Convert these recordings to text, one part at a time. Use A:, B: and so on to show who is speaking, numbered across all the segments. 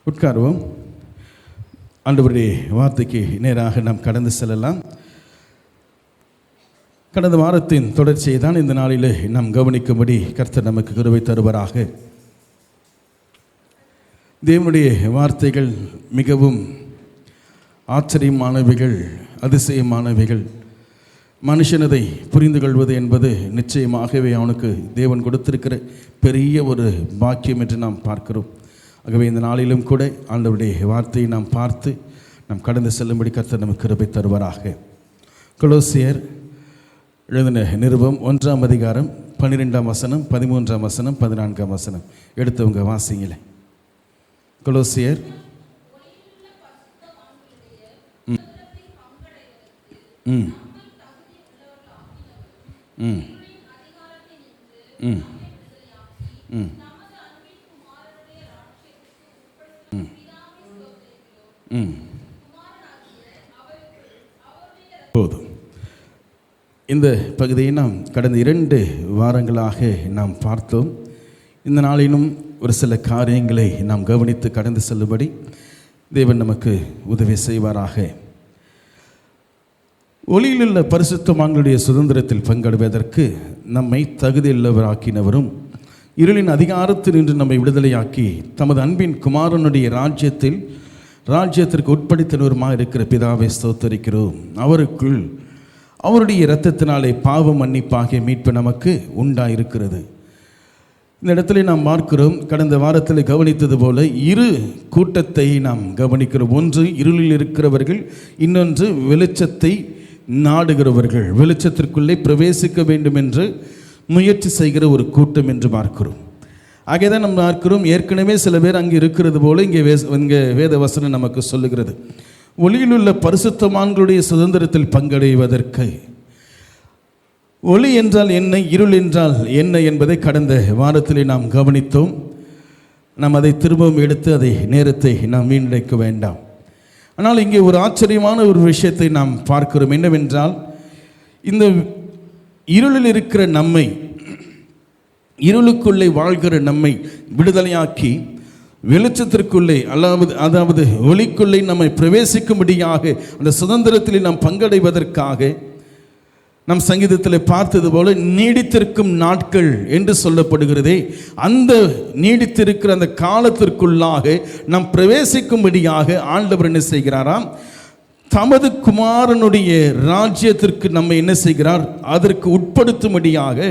A: உட்காருவோம். ஆண்டவருடைய வார்த்தைக்கு நேராக நாம் கடந்து செல்லலாம். கடந்த வாரத்தின் தொடர்ச்சியை தான் இந்த நாளிலே நாம் கவனிக்கும்படி கர்த்தர் நமக்கு கிருபை தருவாராக. தேவனுடைய வார்த்தைகள் மிகவும் ஆச்சரியமானவைகள், அதிசயமானவைகள். மனுஷனதை புரிந்து கொள்வது என்பது நிச்சயமாகவே அவனுக்கு தேவன் கொடுத்திருக்கிற பெரிய ஒரு பாக்கியம் என்று நாம் பார்க்கிறோம். ஆகவே இந்த நாளிலும் கூட ஆண்டவருடைய வார்த்தையை நாம் பார்த்து நாம் கடந்து செல்லும்படி கர்த்தர் நமக்கு கிருபை தருவாராக. கொலோசியர் எழுதின நிருபம் 1ஆம் அதிகாரம் 12ஆம் வசனம், 13ஆம் வசனம், 14ஆம் வசனம் எடுத்தவங்க வாசிங்களே. கொலோசியர் போதும். இந்த பகுதியை நாம் கடந்த 2 வாரங்களாக நாம் பார்த்தோம். இந்த நாளிலும் ஒரு சில காரியங்களை நாம் கவனித்து கடந்து செல்லும்படி தேவன் நமக்கு உதவி செய்வாராக. ஒளியிலுள்ள பரிசுத்தவான்களுடைய சுதந்திரத்தில் பங்கெடுவதற்கு நம்மை தகுதியுள்ளவராக்கினவரும் இருளின் அதிகாரத்தில் நின்று நம்மை விடுதலையாக்கி தமது அன்பின் குமாரனுடைய ராஜ்யத்திற்கு உட்படுத்தினவருமாக இருக்கிற பிதாவை ஸ்தோத்தரிக்கிறோம். அவருக்குள் அவருடைய இரத்தத்தினாலே பாவ மன்னிப்பாகிய மீட்பு நமக்கு உண்டாயிருக்கிறது. இந்த இடத்துல நாம் பார்க்கிறோம், கடந்த வாரத்தில் கவனித்தது போல 2 கூட்டத்தை நாம் கவனிக்கிறோம். ஒன்று இருளில் இருக்கிறவர்கள், இன்னொன்று வெளிச்சத்தை நாடுகிறவர்கள், வெளிச்சத்திற்குள்ளே பிரவேசிக்க வேண்டும் என்று முயற்சி செய்கிற ஒரு கூட்டம் என்று பார்க்கிறோம். ஆகவே தான் நம்ம பார்க்கிறோம், ஏற்கனவே சில பேர் அங்கே இருக்கிறது போல இங்கே வேத வசனம் நமக்கு சொல்லுகிறது. ஒளியிலுள்ள பரிசுத்தவான்களுடைய சுதந்திரத்தில் பங்கடைவதற்கு ஒளி என்றால் என்ன, இருள் என்றால் என்ன என்பதை கடந்த வாரத்திலே நாம் கவனித்தோம். நாம் அதை திரும்பவும் எடுத்து அதை நேரத்தை நாம் வீணடிக்க வேண்டாம். ஆனால் இங்கே ஒரு ஆச்சரியமான ஒரு விஷயத்தை நாம் பார்க்கிறோம். என்னவென்றால், இந்த இருளில் இருக்கிற நம்மை, இருளுக்குள்ளே வாழ்கிற நம்மை விடுதலையாக்கி வெளிச்சத்திற்குள்ளே அதாவது ஒளிக்குள்ளே நம்மை பிரவேசிக்கும்படியாக அந்த சுதந்திரத்தில் நாம் பங்கடைவதற்காக நம் சங்கீதத்தில் பார்த்தது போல நீடித்திருக்கும் நாட்கள் என்று சொல்லப்படுகிறதே, அந்த நீடித்திருக்கிற அந்த காலத்திற்குள்ளாக நாம் பிரவேசிக்கும்படியாக ஆண்டவர் என்ன செய்கிறாராம், தமது குமாரனுடைய ராஜ்யத்திற்கு நம்ம என்ன செய்கிறார், அதற்கு உட்படுத்தும்படியாக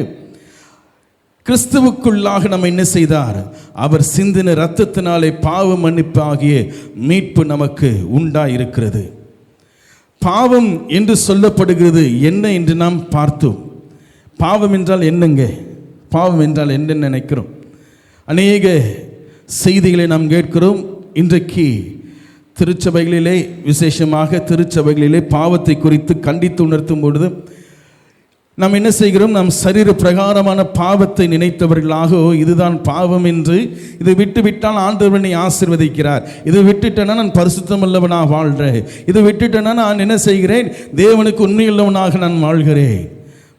A: கிறிஸ்துவுக்குள்ளாக நம்ம என்ன செய்தார், அவர் சிந்தின இரத்தத்தினாலே பாவ மன்னிப்பாகிய மீட்பு நமக்கு உண்டாயிருக்கிறது. பாவம் என்று சொல்லப்படுகிறது என்ன என்று நாம் பார்த்தோம். பாவம் என்றால் என்னங்க, பாவம் என்றால் என்ன நினைக்கிறோம். அநேக செய்திகளை நாம் கேட்கிறோம். இன்றைக்கு திருச்சபைகளிலே, விசேஷமாக திருச்சபைகளிலே பாவத்தை குறித்து கண்டித்து உணர்த்தும் பொழுது நாம் என்ன செய்கிறோம், நாம் சரீர பிரகாரமான பாவத்தை நினைத்தவர்களாக, இதுதான் பாவம் என்று, இதை விட்டுவிட்டால் ஆண்டவனை ஆசீர்வதிக்கிறார், இதை விட்டுட்டேன்னா நான் பரிசுத்தம் உள்ளவனாக வாழ்கிறேன், இதை விட்டுட்டேன்னா நான் என்ன செய்கிறேன், தேவனுக்கு உண்மையுள்ளவனாக நான் வாழ்கிறேன்.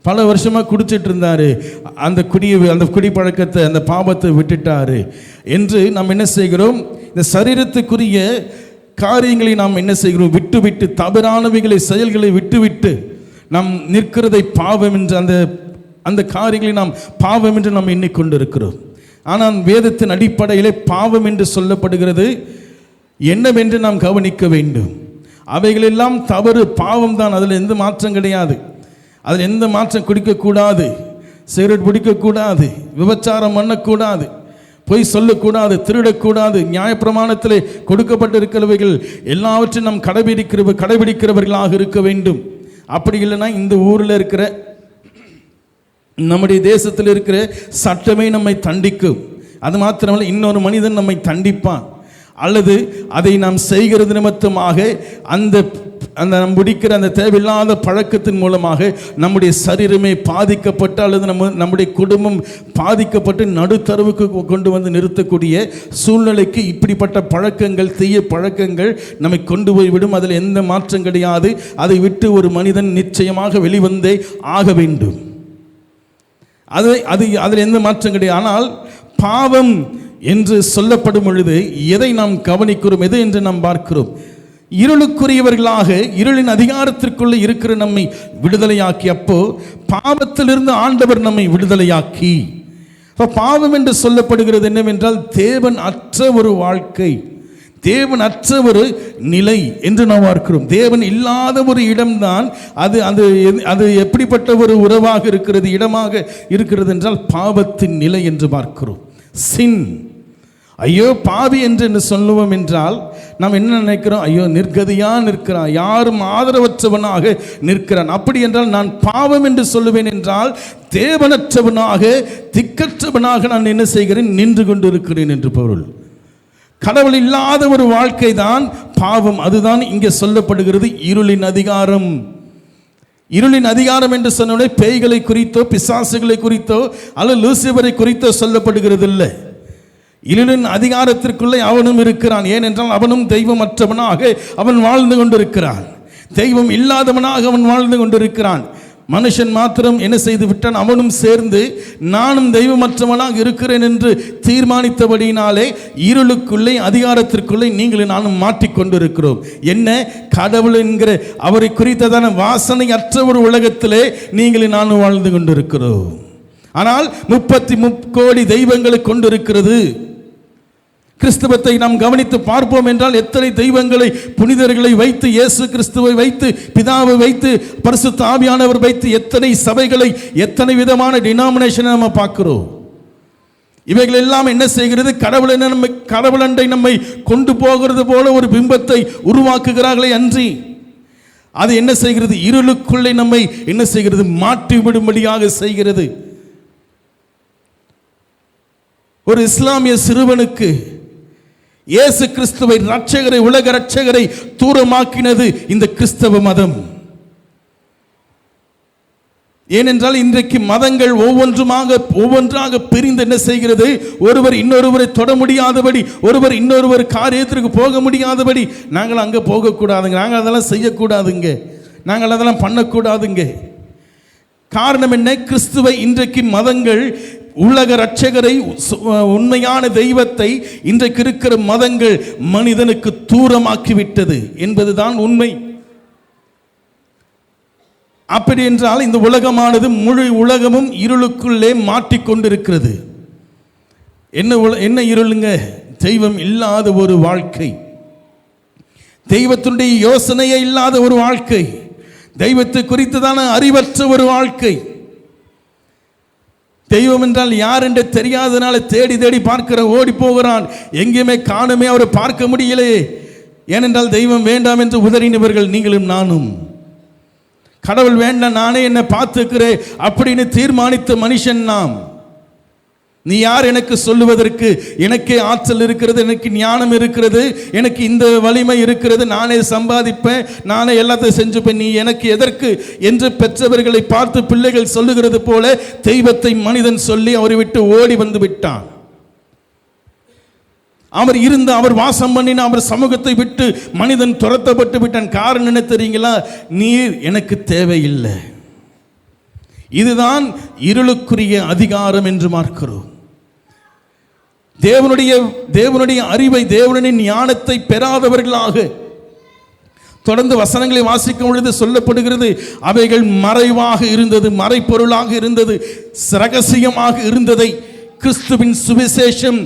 A: பல வருஷமாக குடிச்சிட்டு இருந்தார், அந்த குடி பழக்கத்தை, அந்த பாவத்தை விட்டுட்டாரு என்று நாம் என்ன செய்கிறோம், இந்த சரீரத்துக்குரிய காரியங்களை நாம் என்ன செய்கிறோம், விட்டுவிட்டு தவறானவைகளை செயல்களை விட்டுவிட்டு நாம் நிற்கிறதை பாவம் என்று அந்த காரியங்களை நாம் பாவம் என்று நாம் எண்ணிக்கொண்டு இருக்கிறோம். ஆனால் வேதத்தின் அடிப்படையிலே பாவம் என்று சொல்லப்படுகிறது என்னவென்று நாம் கவனிக்க வேண்டும். அவைகளெல்லாம் தவறு, பாவம் தான், அதில் எந்த மாற்றம் கிடையாது. அதில் எந்த மாற்றம் குடிக்கக்கூடாது, சிகரெட் பிடிக்கக்கூடாது, விபச்சாரம் பண்ணக்கூடாது, பொய் சொல்லக்கூடாது, திருடக்கூடாது, நியாயப்பிரமாணத்திலே கொடுக்கப்பட்டிருக்கிறவைகள் எல்லாவற்றையும் நாம் கடைபிடிக்கிறவர்களாக இருக்க வேண்டும். அப்படி இல்லைன்னா இந்த ஊரில் இருக்கிற, நம்முடைய தேசத்தில் இருக்கிற சட்டமே நம்மை தண்டிக்கும். அது மாத்திரமல்ல, இன்னொரு மனிதன் நம்மை தண்டிப்பான். அல்லது அதை நாம் செய்கிறது நிமித்தமாக அந்த நாம் பிடிக்கிற அந்த தேவையில்லாத பழக்கத்தின் மூலமாக நம்முடைய சரீரமே பாதிக்கப்பட்டு, அல்லது நம்முடைய குடும்பம் பாதிக்கப்பட்டு நடுத்தரவுக்கு கொண்டு வந்து நிறுத்தக்கூடிய சூழ்நிலைக்கு இப்படிப்பட்ட பழக்கங்கள், தீய பழக்கங்கள் நம்மை கொண்டு போய்விடும். அதில் எந்த மாற்றம் கிடையாது. அதை விட்டு ஒரு மனிதன் நிச்சயமாக வெளிவந்தே ஆக வேண்டும். அதில் எந்த மாற்றம் கிடையாது. ஆனால் பாவம் என்று சொல்லப்படும் பொழுது எதை நாம் கவனிக்கிறோம், எது என்று நாம் பார்க்கிறோம்? இருளுக்குரியவர்களாக இருளின் அதிகாரத்திற்குள்ளே இருக்கிற நம்மை விடுதலையாக்கி, அப்போ பாவத்திலிருந்து ஆண்டவர் நம்மை விடுதலையாக்கி, பாவம் என்று சொல்லப்படுகிறது என்னவென்றால் தேவன் அற்ற ஒரு வாழ்க்கை, தேவன் அற்ற ஒரு நிலை என்று நாம் பார்க்கிறோம். தேவன் இல்லாத ஒரு இடம்தான் அது. அது அது எப்படிப்பட்ட ஒரு உறவாக இருக்கிறது, இடமாக இருக்கிறது என்றால் பாவத்தின் நிலை என்று பார்க்கிறோம். சின், ஐயோ பாவி என்று சொல்லுவோம் என்றால் நாம் என்ன நினைக்கிறோம்? ஐயோ நிர்கதியா நிற்கிறான், யாரும் ஆதரவற்றவனாக நிற்கிறான். அப்படி என்றால் நான் பாவம் என்று சொல்லுவேன் என்றால் தேவனற்றவனாக திக்கற்றவனாக நான் என்ன செய்கிறேன்? நின்று கொண்டு இருக்கிறேன் என்று பொருள். கடவுள் இல்லாத ஒரு வாழ்க்கை தான் பாவம். அதுதான் இங்கே சொல்லப்படுகிறது இருளின் அதிகாரம். இருளின் அதிகாரம் என்று சொன்ன பேய்களை குறித்தோ பிசாசுகளை குறித்தோ அல்லது லூசிபரை குறித்தோ சொல்லப்படுகிறது இல்லை. இருளின் அதிகாரத்திற்குள்ளே அவனும் இருக்கிறான். ஏனென்றால் அவனும் தெய்வமற்றவனாக அவன் வாழ்ந்து கொண்டிருக்கிறான், தெய்வம் இல்லாதவனாக அவன் வாழ்ந்து கொண்டிருக்கிறான். மனுஷன் மாத்திரம் என்ன செய்து விட்டான்? அவனும் சேர்ந்து நானும் தெய்வமற்றவனாக இருக்கிறேன் என்று தீர்மானித்தபடியினாலே இருளுக்குள்ளே அதிகாரத்திற்குள்ளே நீங்கள் நானும் மாட்டிக்கொண்டிருக்கிறோம். என்ன? கடவுள் என்கிற அவரை குறித்ததான வாசனை அற்ற ஒரு உலகத்திலே நீங்கள் நானும் வாழ்ந்து கொண்டிருக்கிறோம். ஆனால் 33 கோடி தெய்வங்களை கொண்டிருக்கிறது. கிறிஸ்தவத்தை நாம் கவனித்து பார்ப்போம் என்றால் எத்தனை தெய்வங்களை, புனிதர்களை வைத்து, இயேசு கிறிஸ்துவை வைத்து, பிதாவை வைத்து, பரிசுத்த ஆவியானவர் வைத்து, எத்தனை சபைகளை, எத்தனை விதமான டினாமினேஷனை நம்ம பார்க்கிறோம். இவைகள் எல்லாம் என்ன செய்கிறது? கடவுளண்டை நம்மை கொண்டு போகிறது போல ஒரு பிம்பத்தை உருவாக்குகிறார்களே அன்றி அது என்ன செய்கிறது? இருளுக்குள்ளே நம்மை என்ன செய்கிறது? மாற்றி விடும்படியாக செய்கிறது. ஒரு இஸ்லாமிய சிறுவனுக்கு இயேசு கிறிஸ்துவை இரட்சகரை, உலக இரட்சகரை தூரமாக்கினது இந்த கிறிஸ்தவ மதம். ஏனென்றால் இன்றைக்கு மதங்கள் ஒவ்வொன்றாக பிரிந்து என்ன செய்கிறது? ஒருவர் இன்னொருவரை தொட முடியாதபடி, ஒருவர் இன்னொருவர் காரியத்திற்கு போக முடியாதபடி, நாங்கள் அங்கே போகக்கூடாதுங்க, நாங்கள் அதெல்லாம் செய்யக்கூடாதுங்க, நாங்கள் அதெல்லாம் பண்ணக்கூடாதுங்க. காரணம் என்ன? கிறிஸ்துவை இன்றைக்கு மதங்கள், உலக இரட்சகரை, உண்மையான தெய்வத்தை இன்றைக்கு இருக்கிற மதங்கள் மனிதனுக்கு தூரமாக்கிவிட்டது என்பதுதான் உண்மை. அப்படி என்றால் இந்த உலகமானது, முழு உலகமும் இருளுக்குள்ளே மாட்டிக்கொண்டிருக்கிறது. என்ன இருளுங்க? தெய்வம் இல்லாத ஒரு வாழ்க்கை, தெய்வத்தினுடைய யோசனையே இல்லாத ஒரு வாழ்க்கை, தெய்வத்தை குறித்ததான அறிவற்ற ஒரு வாழ்க்கை. தெய்வம் என்றால் யார் என்று தெரியாதனால தேடி தேடி பார்க்கிற, ஓடி போகிறான், எங்கேயுமே காணுமே, அவரை பார்க்க முடியலையே. ஏனென்றால் தெய்வம் வேண்டாம் என்று உதறினவர்கள் நீங்களும் நானும். கடவுள் வேண்டாம், நானே என்னை பார்த்துக்கிறேன் அப்படின்னு தீர்மானித்த மனுஷன் நாம். நீ யார் எனக்கு சொல்லுவதற்கு? எனக்கே ஆற்றல் இருக்கிறது, எனக்கு ஞானம் இருக்கிறது, எனக்கு இந்த வலிமை இருக்கிறது, நானே சம்பாதிப்பேன், நானே எல்லாத்தையும் செஞ்சுப்பேன், நீ எனக்கு எதற்கு என்று பெற்றவர்களை பார்த்து பிள்ளைகள் சொல்லுகிறது போல தெய்வத்தை மனிதன் சொல்லி அவரை விட்டு ஓடி வந்து விட்டான். அவர் இருந்து, அவர் வாசம் பண்ணின அவர் சமூகத்தை விட்டு மனிதன் துரத்தப்பட்டு விட்டான். காரணம் என்ன தெரியுங்களா? நீர் எனக்கு தேவையில்லை. இதுதான் இருளுக்குரிய அதிகாரம் என்று பார்க்கிறோம். தேவனுடைய அறிவை, தேவனுடைய ஞானத்தை பெறாதவர்களாக தொடர்ந்து வசனங்களை வாசிக்கும் பொழுது சொல்லப்படுகிறது, அவைகள் மறைவாக இருந்தது, மறைப்பொருளாக இருந்தது, ரகசியமாக இருந்ததை கிறிஸ்துவின் சுவிசேஷம்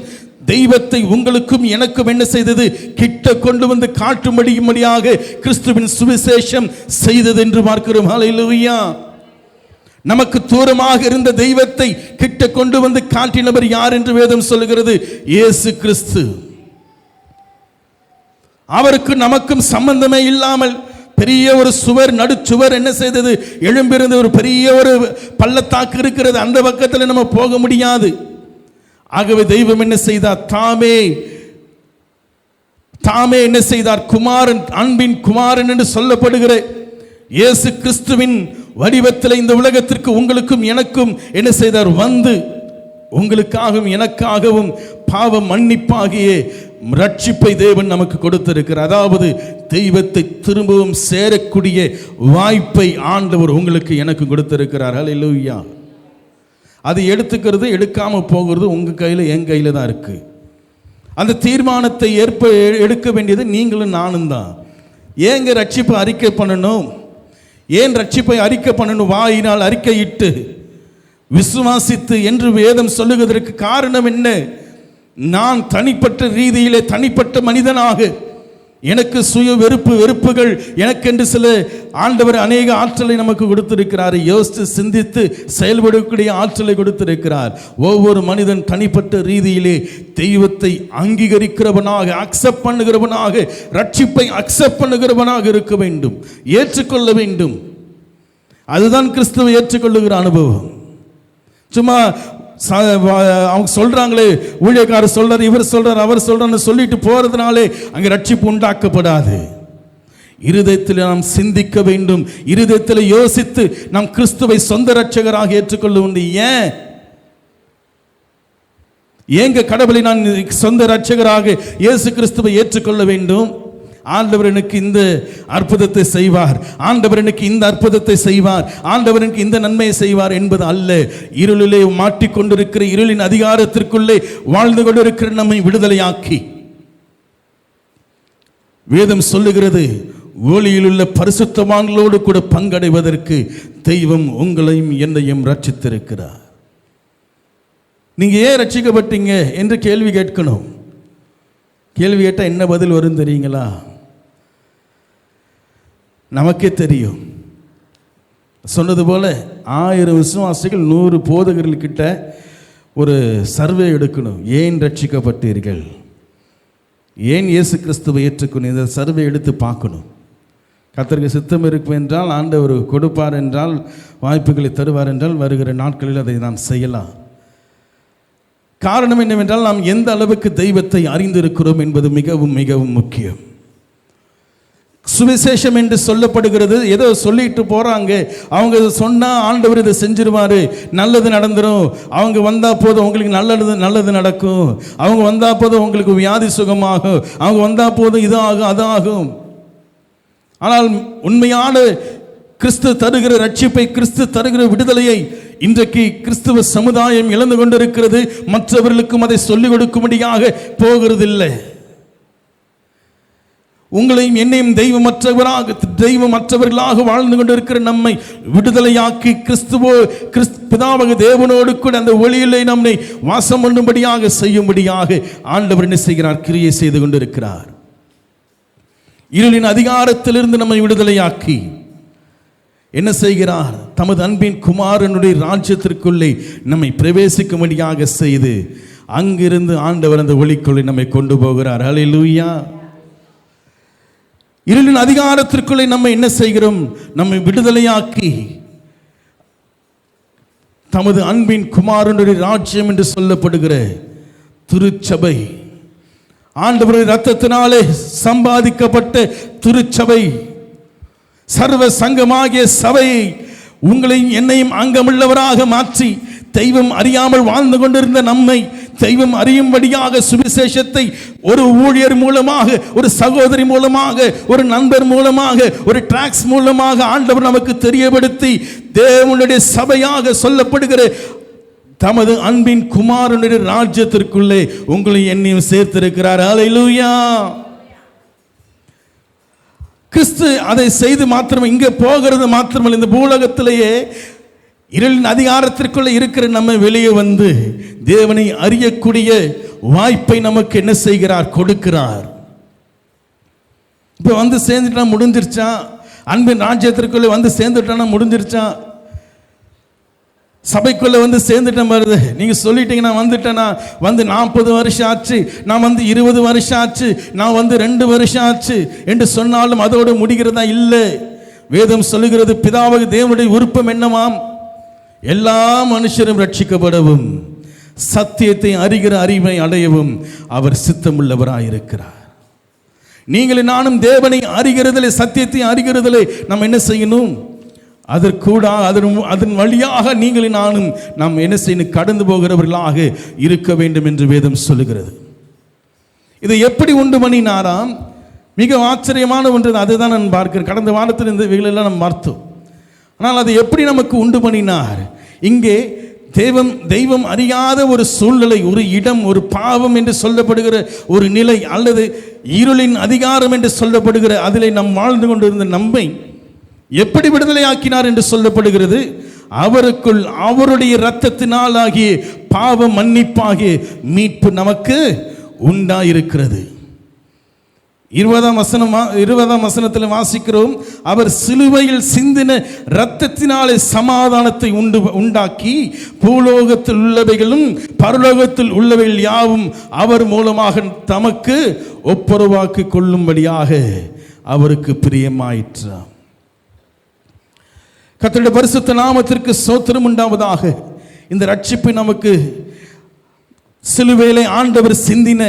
A: தெய்வத்தை உங்களுக்கும் எனக்கும் என்ன செய்தது? கிட்ட கொண்டு வந்து காட்டும்படியாக கிறிஸ்துவின் சுவிசேஷம் செய்தது என்று பார்க்கிறோம். ஹல்லேலூயா. நமக்கு தூரமாக இருந்த தெய்வத்தை கிட்ட கொண்டு வந்து காட்டினவர் யார் என்று வேதம் சொல்லுகிறது? இயேசு கிறிஸ்து. அவருக்கு நமக்கும் சம்பந்தமே இல்லாமல் பெரிய ஒரு சுவர், நடுச்சுவர் என்ன செய்தது? எழும்பிருந்து ஒரு பெரிய ஒரு பள்ளத்தாக்கு இருக்கிறது, அந்த பக்கத்தில் நம்ம போக முடியாது. ஆகவே தெய்வம் என்ன செய்தார்? தாமே என்ன செய்தார்? குமாரன், அன்பின் குமாரன் என்று சொல்லப்படுகிற இயேசு கிறிஸ்துவின் வடிவத்தில் இந்த உலகத்திற்கு உங்களுக்கும் எனக்கும் என்ன செய்தார்? வந்து உங்களுக்காகவும் எனக்காகவும் பாவ மன்னிப்பாகிய ரட்சிப்பை தேவன் நமக்கு கொடுத்திருக்கிறார். அதாவது தெய்வத்தை திரும்பவும் சேரக்கூடிய வாய்ப்பை ஆண்டவர் உங்களுக்கு எனக்கு கொடுத்திருக்கிறார். ஹல்லேலூயா. அது எடுத்துக்கிறது, எடுக்காம போகிறது உங்க கையில், என் கையில் தான் இருக்கு. அந்த தீர்மானத்தை எடுக்க வேண்டியது நீங்களும் நானும் தான். ஏங்க ரட்சிப்பை அறிக்கை பண்ணணும்? ஏன் ரட்சிப்பை அறிக்கை பண்ணணும்? வாயினால் அறிக்கையிட்டு விசுவாசித்து என்று வேதம் சொல்லுவதற்கு காரணம் என்ன? நான் தனிப்பட்ட ரீதியிலே தனிப்பட்ட மனிதனாக எனக்கு சுய வெறுப்புகள் எனக்கென்று சில ஆண்டவர் அநேக ஆற்றலை நமக்கு கொடுத்திருக்கிறார். யோசித்து சிந்தித்து செயல்படக்கூடிய ஆற்றலை கொடுத்திருக்கிறார். ஒவ்வொரு மனிதன் தனிப்பட்ட ரீதியிலே தெய்வத்தை அங்கீகரிக்கிறவனாக, அக்செப்ட் பண்ணுகிறவனாக, ரட்சிப்பை அக்செப்ட் பண்ணுகிறவனாக இருக்க வேண்டும், ஏற்றுக்கொள்ள வேண்டும். அதுதான் கிறிஸ்துவை ஏற்றுக்கொள்ளுகிற அனுபவம். சும்மா அவங்க சொல்றாங்களே, ஊழியக்காரர் சொல்றாரு, இவர் சொல்றார், அவர் சொல்றாரு சொல்லிட்டு போறதுனாலே அங்க ரட்சிப்பு உண்டாக்கப்படாது. இருதயத்தில் நாம் சிந்திக்க வேண்டும், இருதயத்தில் யோசித்து நாம் கிறிஸ்துவை சொந்த ரட்சகராக ஏற்றுக்கொள்ள வேண்டும். ஏங்க கடவுளை நான் சொந்த ரட்சகராக இயேசு கிறிஸ்துவை ஏற்றுக்கொள்ள வேண்டும்? ஆண்டவர் எனக்கு இந்த அற்புதத்தை செய்வார், ஆண்டவர் எனக்கு இந்த அற்புதத்தை செய்வார், ஆண்டவர் எனக்கு இந்த நன்மையை செய்வார் என்பது அல்ல. இருளிலே மாட்டிக்கொண்டிருக்கிற, இருளின் அதிகாரத்திற்குள்ளே வாழ்ந்து கொண்டிருக்கிற நம்மை விடுதலையாக்கி, வேதம் சொல்லுகிறது, ஒளியில் உள்ள பரிசுத்தவான்களோடு கூட பங்கடைவதற்கு தெய்வம் உங்களையும் என்னையும் ரட்சித்திருக்கிறார். நீங்க ஏன் ரட்சிக்கப்பட்டீங்க என்று கேள்வி கேட்கணும். கேள்வி கேட்டால் என்ன பதில் வரும் தெரியுங்களா? நமக்கே தெரியும். சொன்னது போல 1000 விசுவாசிகள் 100 போதகர்கள்கிட்ட ஒரு சர்வே எடுக்கணும். ஏன் ரட்சிக்கப்பட்டீர்கள், ஏன் இயேசு கிறிஸ்துவை ஏற்றுக்கணும், இந்த சர்வே எடுத்து பார்க்கணும். கர்த்தருக்கு சித்தம் இருக்கும் என்றால், ஆண்டவர் கொடுப்பார் என்றால், வாய்ப்புகளை தருவார் என்றால், வருகிற நாட்களில் அதை நாம் செய்யலாம். காரணம் என்னவென்றால், நாம் எந்த அளவுக்கு தெய்வத்தை அறிந்திருக்கிறோம் என்பது மிகவும் மிகவும் முக்கியம். சுவிசேஷம் என்று சொல்லப்படுகிறது, ஏதோ சொல்லிட்டு போறாங்க. அவங்க சொன்னா ஆண்டவர் இதை செஞ்சிருவாரு, நல்லது நடந்துடும், அவங்க வந்தா போதும் உங்களுக்கு நல்லது நடக்கும், அவங்க வந்தா போதும் உங்களுக்கு வியாதி சுகமாகும், அவங்க வந்தா போதும் இது ஆகும் அது ஆகும். ஆனால் உண்மையான கிறிஸ்து தருகிற ரட்சிப்பை, கிறிஸ்து தருகிற விடுதலையை இன்றைக்கு கிறிஸ்துவ சமுதாயம் இழந்து கொண்டிருக்கிறது. மற்றவர்களுக்கும் அதை சொல்லிக் கொடுக்கும்படியாக போகிறதில்லை. உங்களையும் என்னையும் தெய்வமற்றவர்களாக வாழ்ந்து கொண்டிருக்கிற நம்மை விடுதலையாக்கி பிதாவாக தேவனோடு கூட அந்த ஒளியிலே நம்மை வாசம் பண்ணும்படியாக செய்யும்படியாக ஆண்டவர் என்ன செய்கிறார்? கிரியை செய்து கொண்டிருக்கிறார். இருளின் அதிகாரத்திலிருந்து நம்மை விடுதலையாக்கி என்ன செய்கிறார்? தமது அன்பின் குமாரனுடைய ராஜ்யத்திற்குள்ளே நம்மை பிரவேசிக்கும்படியாக செய்து அங்கிருந்து ஆண்டவர் அந்த ஒளிக்குள்ளே நம்மை கொண்டு போகிறார். ஹல்லேலூயா. இருளின் அதிகாரத்திற்குள்ளே நம்ம என்ன செய்கிறோம்? நம்மை விடுதலையாக்கி தமது அன்பின் குமாரனுடைய ராஜ்யம் என்று சொல்லப்படுகிற திருச்சபை, ஆண்டவருடைய இரத்தத்தினாலே சம்பாதிக்கப்பட்ட திருச்சபை, சர்வ சங்கமாகிய சபையை உங்களையும் என்னையும் அங்கமுள்ளவராக மாற்றி தெய்வம் அறியாமல் வாழ்ந்து கொண்டிருந்த நம்மை தெய்வம் அறியும்படியாக சுவிசேஷத்தை ஒரு ஊழியர் மூலமாக, ஒரு சகோதரி மூலமாக, ஒரு நண்பர் மூலமாக, ஒரு டிராக்ஸ் மூலமாக ஆண்டவர் நமக்கு தெரியப்படுத்தி தேவனுடைய சபையாக சொல்லப்படுகிற தமது அன்பின் குமாரனுடைய ராஜ்யத்திற்குள்ளே உங்களை என்னையும் சேர்த்திருக்கிறார். ஹல்லேலூயா. கிறிஸ்து அதை செய்து மாத்திரம் இங்கே போகிறது மாத்திரமல்ல, இந்த பூலகத்திலேயே இருளின் அதிகாரத்திற்குள்ளே இருக்கிற நம்ம வெளியே வந்து தேவனை அறியக்கூடிய வாய்ப்பை நமக்கு என்ன செய்கிறார்? கொடுக்கிறார். இப்போ வந்து சேர்ந்துட்டா முடிஞ்சிருச்சா? அன்பின் ராஜ்யத்திற்குள்ளே வந்து சேர்ந்துட்டா முடிஞ்சிருச்சா? சபைக்குள்ளே வந்து சேர்ந்துட்டேன் வருது. நீங்கள் சொல்லிட்டீங்க நான் வந்துட்டேன், நான் வந்து 40 வருஷம் ஆச்சு, நான் வந்து 20 வருஷம் ஆச்சு, நான் வந்து 2 வருஷம் ஆச்சு என்று சொன்னாலும் அதோடு முடிகிறதா? இல்லை. வேதம் சொல்லுகிறது, பிதாவாகிய தேவனுடைய விருப்பம் என்னவாம்? எல்லா மனுஷரும் ரட்சிக்கப்படவும் சத்தியத்தை அறிகிற அறிவை அடையவும் அவர் சித்தமுள்ளவராயிருக்கிறார். நீங்களும் நானும் தேவனை அறிகிறதிலே, சத்தியத்தை அறிகிறதிலே நாம் என்ன செய்யணும்? அதன் வழியாக நீங்களும் நானும் நாம் என்ன செய்யணும்? கடந்து போகிறவர்களாக இருக்க வேண்டும் என்று வேதம் சொல்லுகிறது. இதை எப்படி உண்டு பண்ணினாராம்? மிக ஆச்சரியமான ஒன்று. அதுதான் நான் பார்க்கிறேன். கடந்த வாரத்தில் இந்த இவைகளெல்லாம் நாம் பார்த்தோம். ஆனால் அதை எப்படி நமக்கு உண்டு பண்ணினார்? இங்கே தெய்வம் அறியாத ஒரு சூழ்நிலை, ஒரு இடம், ஒரு பாவம் என்று சொல்லப்படுகிற ஒரு நிலை, அல்லது இருளின் அதிகாரம் என்று சொல்லப்படுகிற அதிலே நாம் வாழ்ந்து கொண்டிருந்த நம்மை எப்படி விடுதலை ஆக்கினார் என்று சொல்லப்படுகிறது? அவருக்குள் அவருடைய இரத்தத்தினால் ஆகிய பாவ மன்னிப்பாகிய மீட்பு நமக்கு உண்டாயிருக்கிறது. 20ஆம் வசனத்தில் வாசிக்கிறோம், அவர் சிலுவையில் சிந்தின இரத்தத்தினாலே சமாதானத்தை உண்டாக்கி பூலோகத்தில் உள்ளவைகளும் பரலோகத்தில் உள்ளவைகள் யாவும் அவர் மூலமாக தமக்கு ஒப்புரவாக்கி கொள்ளும்படியாக அவருக்கு பிரியமாயிற்றார். கர்த்தருடைய பரிசுத்த நாமத்திற்கு ஸ்தோத்திரம் உண்டாவதாக. இந்த ரட்சிப்பு நமக்கு சிலுவையிலே ஆண்டவர் சிந்தின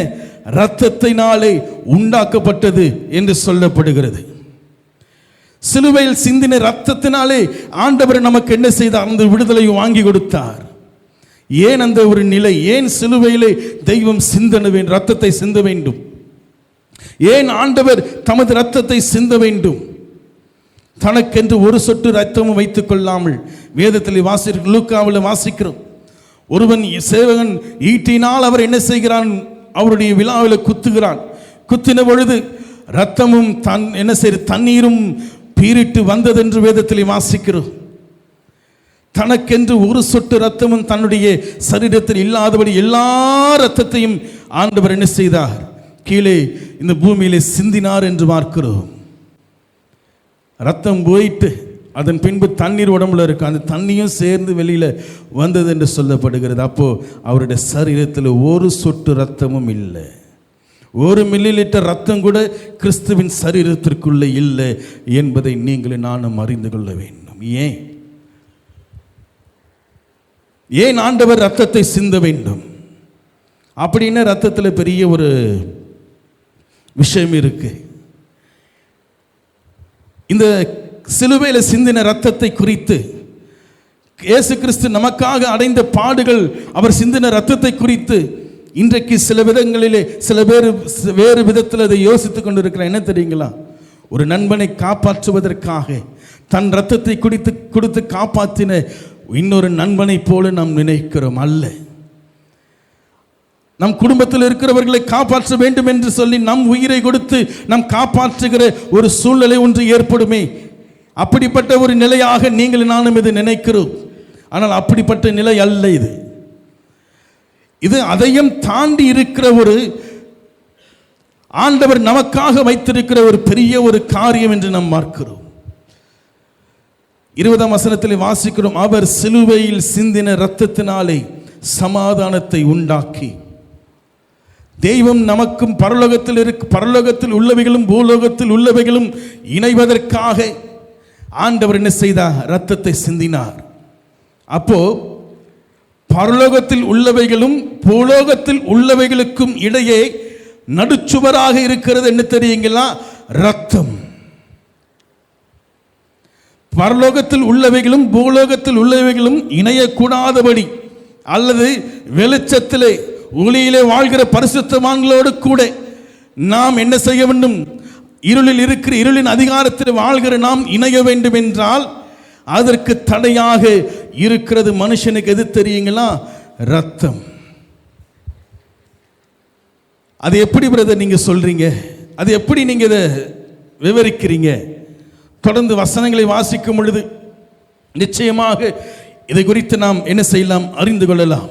A: இரத்தத்தினாலே உண்டாக்கப்பட்டது என்று சொல்லப்படுகிறது. சிலுவையில் சிந்தின இரத்தத்தினாலே ஆண்டவர் நமக்கு என்ன செய்தார்? அந்த விடுதலை வாங்கி கொடுத்தார். ஏன் அந்த ஒரு நிலை? ஏன் சிலுவையிலே தெய்வம் இரத்தத்தை சிந்த வேண்டும்? ஏன் ஆண்டவர் தமது இரத்தத்தை சிந்த வேண்டும்? தனக்கென்று ஒரு சொட்டு ரத்தமும் வைத்துக் கொள்ளாமல், வேதத்தில் லூக்காவில் வாசிக்கிறோம், ஒருவன் சேவகன் ஈட்டினால் அவர் என்ன செய்கிறான்? அவருடைய விழாவில் குத்துகிறான். குத்தின பொழுது ரத்தமும் தண்ணீரும் பீரிட்டு வந்தது என்று வேதத்தில் வாசிக்கிறோம். தனக்கென்று ஒரு சொட்டு ரத்தமும் தன்னுடைய சரீரத்தில் இல்லாதபடி எல்லா ரத்தத்தையும் ஆண்டவர் என்ன செய்தார்? கீழே இந்த பூமியிலே சிந்தினார் என்று பார்க்கிறோம். ரத்தம் போயிட்டு அதன் பின்பு தண்ணீர் உடம்புல இருக்கு, அந்த தண்ணியும் சேர்ந்து வெளியில வந்தது என்று சொல்லப்படுகிறது. அப்போ அவருடைய சரீரத்தில் ஒரு சொட்டு ரத்தமும் இல்லை, 1 மில்லி லிட்டர் ரத்தம் கூட கிறிஸ்துவின் சரீரத்திற்குள்ளே இல்லை என்பதை நீங்களும் நானும் அறிந்து கொள்ள வேண்டும். ஏன் ஆண்டவர் ரத்தத்தை சிந்த வேண்டும்? அப்படின்னா ரத்தத்தில் பெரிய ஒரு விஷயம் இருக்கு. இந்த சிலுவையில் சிந்தின ரத்தத்தை குறித்து, இயேசு கிறிஸ்து நமக்காக அடைந்த பாடுகள், அவர் சிந்தின ரத்தத்தை குறித்து இன்றைக்கு சில விதங்களிலே சில பேர் வேறு விதத்தில் அதை யோசித்துக் கொண்டிருக்கிற. என்ன தெரியுங்களா? ஒரு நண்பனை காப்பாற்றுவதற்காக தன் ரத்தத்தை கொடுத்து காப்பாற்றின இன்னொரு நண்பனை போல நாம் நினைக்கிறோம். அல்ல, நம் குடும்பத்தில் இருக்கிறவர்களை காப்பாற்ற வேண்டும் என்று சொல்லி நம் உயிரை கொடுத்து நாம் காப்பாற்றுகிற ஒரு சூழ்நிலை ஒன்று ஏற்படுமே. அப்படிப்பட்ட ஒரு நிலையாக நீங்கள் நானும் இது நினைக்கிறோம். ஆனால் அப்படிப்பட்ட நிலை அல்ல. இது அதையும் தாண்டி இருக்கிற ஒரு ஆண்டவர் நமக்காக வைத்திருக்கிற ஒரு பெரிய ஒரு காரியம் என்று நாம் பார்க்கிறோம். 20ஆம் வசனத்தில் வாசிக்கிறோம், அவர் சிலுவையில் சிந்தின இரத்தத்தினாலே சமாதானத்தை உண்டாக்கி, தெய்வம் நமக்கும் பரலோகத்தில் உள்ளவைகளும் பூலோகத்தில் உள்ளவைகளும் இணைவதற்காக ஆண்டவர் என்ன செய்தார்? இரத்தத்தை சிந்தினார். அப்போ பரலோகத்தில் உள்ளவைகளும் பூலோகத்தில் உள்ளவைகளுக்கும் இடையே நடுச்சுவராக இருக்கிறது என்ன தெரியுங்களா? இரத்தம். பரலோகத்தில் உள்ளவைகளும் பூலோகத்தில் உள்ளவைகளும் இணையக்கூடாதபடி, அல்லது வெளிச்சத்திலே ஒளியிலே வாழ்கிற பரிசுத்தவான்களோடு கூட நாம் என்ன செய்ய வேண்டும்? இருளின் அதிகாரத்தில் வாழ்கிற நாம் இணைய வேண்டும் என்றால் அதற்கு தடையாக இருக்கிறது மனுஷனுக்கு எது தெரியுங்களா? ரத்தம். அது எப்படி பிரதர் நீங்க சொல்றீங்க? அது எப்படி நீங்க இதை விவரிக்கிறீங்க? தொடர்ந்து வசனங்களை வாசிக்கும் பொழுது நிச்சயமாக இதை குறித்து நாம் என்ன செய்யலாம்? அறிந்து கொள்ளலாம்.